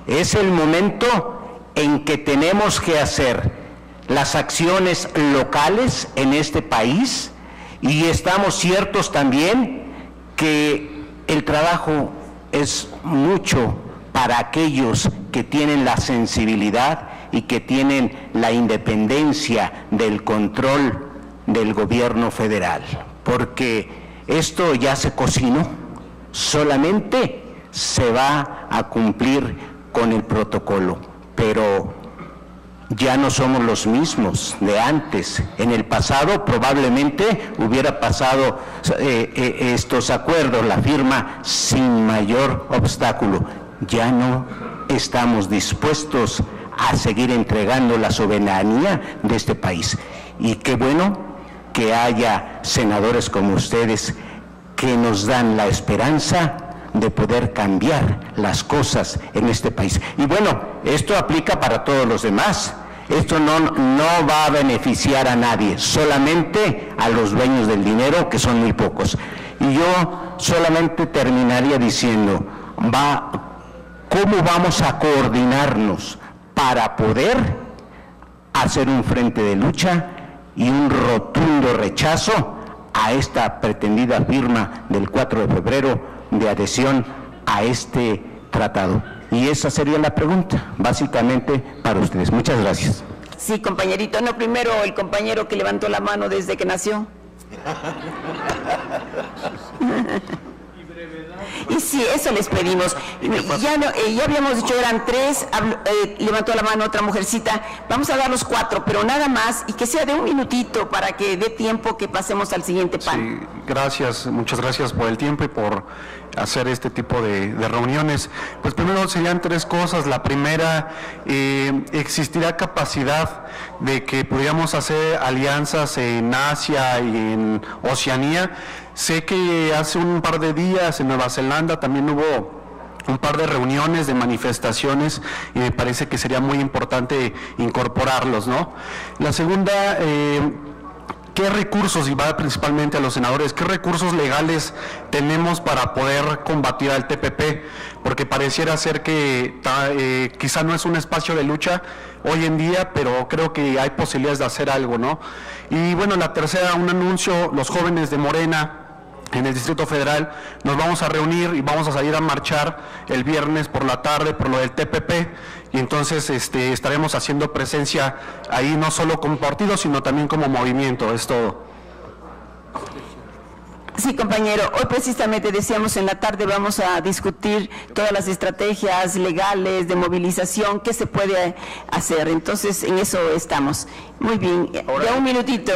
Es el momento en que tenemos que hacer las acciones locales en este país, y estamos ciertos también que el trabajo es mucho para aquellos que tienen la sensibilidad y que tienen la independencia del control del gobierno federal, porque esto ya se cocinó, solamente se va a cumplir con el protocolo, pero ya no somos los mismos de antes. En el pasado probablemente hubiera pasado estos acuerdos, la firma, sin mayor obstáculo. Ya no estamos dispuestos a seguir entregando la soberanía de este país. Y qué bueno que haya senadores como ustedes que nos dan la esperanza de poder cambiar las cosas en este país. Y bueno, esto aplica para todos los demás. Esto no va a beneficiar a nadie, solamente a los dueños del dinero, que son muy pocos. Y yo solamente terminaría diciendo, ¿cómo vamos a coordinarnos para poder hacer un frente de lucha y un rotundo rechazo a esta pretendida firma del 4 de febrero de adhesión a este tratado? Y esa sería la pregunta, básicamente, para ustedes. Muchas gracias. Sí, compañerito. No, primero el compañero que levantó la mano desde que nació. Y sí, eso les pedimos. Ya habíamos dicho, eran 3, levantó la mano otra mujercita. Vamos a dar los 4, pero nada más, y que sea de un minutito para que dé tiempo que pasemos al siguiente panel. Sí, gracias, muchas gracias por el tiempo y por hacer este tipo de reuniones. Pues primero serían 3 cosas. La primera, existirá capacidad de que pudiéramos hacer alianzas en Asia y en Oceanía. Sé que hace un par de días en Nueva Zelanda también hubo un par de reuniones, de manifestaciones, y me parece que sería muy importante incorporarlos, ¿no? La segunda, ¿qué recursos, y va principalmente a los senadores, qué recursos legales tenemos para poder combatir al TPP? Porque pareciera ser que quizá no es un espacio de lucha hoy en día, pero creo que hay posibilidades de hacer algo, ¿no? Y bueno, la tercera, un anuncio: los jóvenes de Morena en el Distrito Federal nos vamos a reunir y vamos a salir a marchar el viernes por la tarde por lo del TPP, y entonces estaremos haciendo presencia ahí, no solo como partido, sino también como movimiento. Es todo. Sí, compañero, hoy precisamente decíamos en la tarde vamos a discutir todas las estrategias legales de movilización que se puede hacer, entonces en eso estamos. Muy bien, ya un minutito.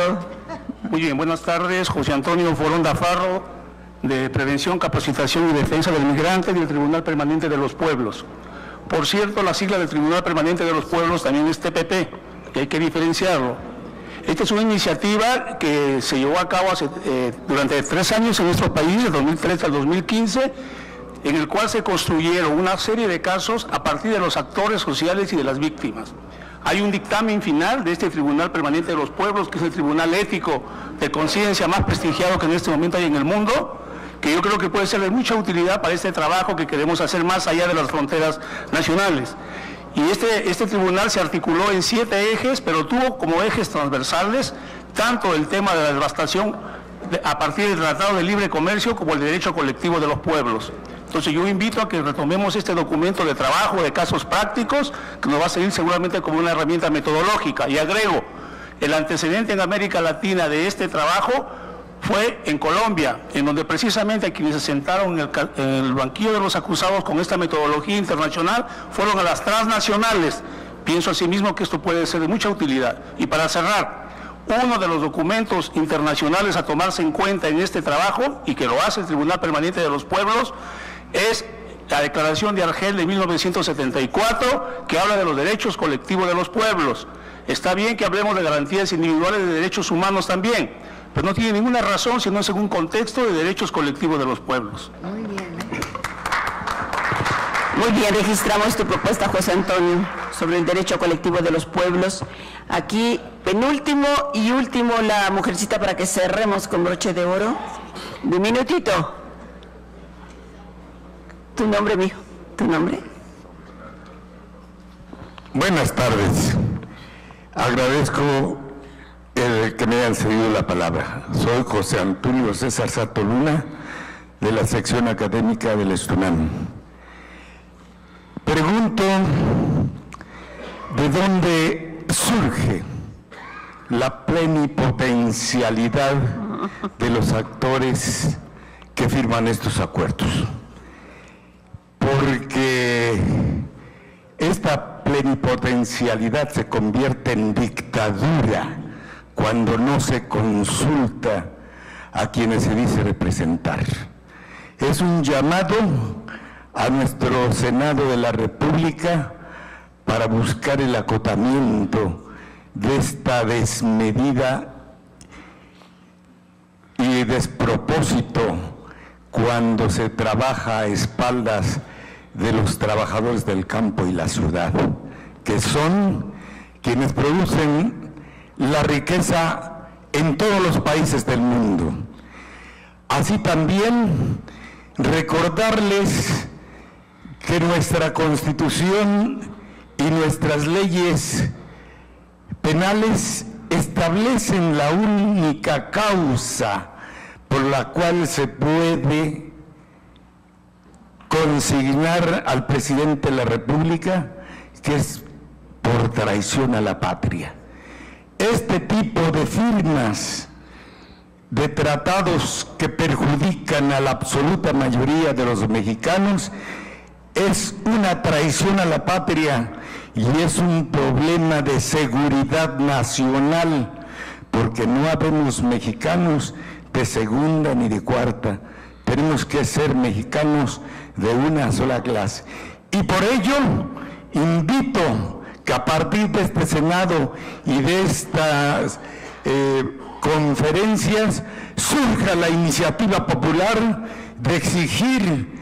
Muy bien, buenas tardes, José Antonio Foronda Farro, de Prevención, Capacitación y Defensa del Migrante del Tribunal Permanente de los Pueblos. Por cierto, la sigla del Tribunal Permanente de los Pueblos también es TPP, que hay que diferenciarlo. Esta es una iniciativa que se llevó a cabo durante 3 años en nuestro país, de 2013 al 2015, en el cual se construyeron una serie de casos a partir de los actores sociales y de las víctimas. Hay un dictamen final de este Tribunal Permanente de los Pueblos, que es el tribunal ético de conciencia más prestigiado que en este momento hay en el mundo, que yo creo que puede ser de mucha utilidad para este trabajo que queremos hacer más allá de las fronteras nacionales. Y este tribunal se articuló en 7 ejes, pero tuvo como ejes transversales tanto el tema de la devastación a partir del Tratado de Libre Comercio como el derecho colectivo de los pueblos. Entonces yo invito a que retomemos este documento de trabajo, de casos prácticos, que nos va a servir seguramente como una herramienta metodológica. Y agrego, el antecedente en América Latina de este trabajo fue en Colombia, en donde precisamente quienes se sentaron en el banquillo de los acusados con esta metodología internacional fueron a las transnacionales. Pienso asimismo que esto puede ser de mucha utilidad. Y para cerrar, uno de los documentos internacionales a tomarse en cuenta en este trabajo, y que lo hace el Tribunal Permanente de los Pueblos, es la Declaración de Argel de 1974, que habla de los derechos colectivos de los pueblos. Está bien que hablemos de garantías individuales de derechos humanos también, pero no tiene ninguna razón si no es en un contexto de derechos colectivos de los pueblos. Muy bien. Muy bien, registramos tu propuesta, José Antonio, sobre el derecho colectivo de los pueblos. Aquí, penúltimo y último, la mujercita, para que cerremos con broche de oro. De minutito. ¿Tu nombre, mijo? ¿Tu nombre? Buenas tardes. Agradezco que me hayan cedido la palabra. Soy José Antonio César Sato Luna, de la sección académica del Estunam. Pregunto, ¿de dónde surge la plenipotencialidad de los actores que firman estos acuerdos? Porque esta plenipotencialidad se convierte en dictadura cuando no se consulta a quienes se dice representar. Es un llamado a nuestro Senado de la República para buscar el acotamiento de esta desmedida y despropósito cuando se trabaja a espaldas de los trabajadores del campo y la ciudad, que son quienes producen la riqueza en todos los países del mundo. Así también recordarles que nuestra Constitución y nuestras leyes penales establecen la única causa por la cual se puede consignar al presidente de la República, que es por traición a la patria. Este tipo de firmas de tratados que perjudican a la absoluta mayoría de los mexicanos es una traición a la patria y es un problema de seguridad nacional, porque no habemos mexicanos de segunda ni de cuarta, tenemos que ser mexicanos de una sola clase. Y por ello invito que a partir de este Senado y de estas conferencias surja la iniciativa popular de exigir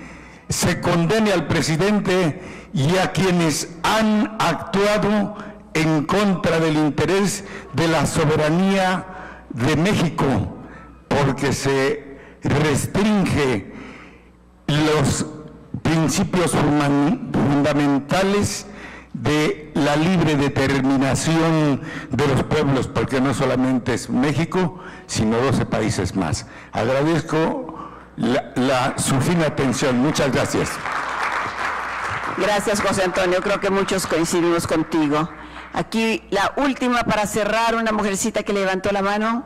se condene al presidente y a quienes han actuado en contra del interés de la soberanía de México porque se restringe los principios fundamentales de la libre determinación de los pueblos, porque no solamente es México, sino 12 países más. Agradezco su fina atención. Muchas gracias. Gracias, José Antonio. Creo que muchos coincidimos contigo. Aquí la última para cerrar, una mujercita que levantó la mano.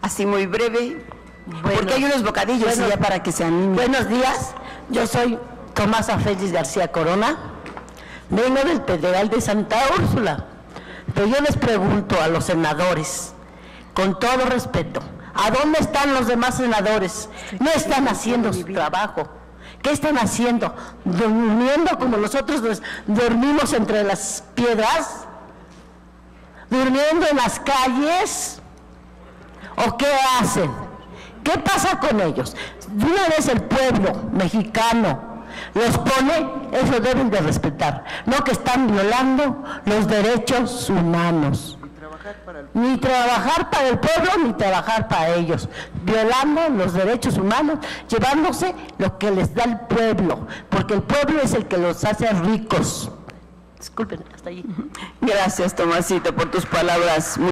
Así muy breve, porque hay unos bocadillos ya para que se animen. Buenos días, yo soy Tomasa Félix García Corona, vengo del Pedregal de Santa Úrsula, pero yo les pregunto a los senadores, con todo respeto, ¿a dónde están los demás senadores? No están haciendo su trabajo. ¿Qué están haciendo? ¿Durmiendo como nosotros dormimos entre las piedras? ¿Durmiendo en las calles? ¿O qué hacen? ¿Qué pasa con ellos? De una vez el pueblo mexicano los pone, eso deben de respetar, no que están violando los derechos humanos. Ni trabajar para el pueblo, ni trabajar para ellos, violando los derechos humanos, llevándose lo que les da el pueblo, porque el pueblo es el que los hace ricos. Disculpen, hasta allí. Gracias, Tomasito, por tus palabras.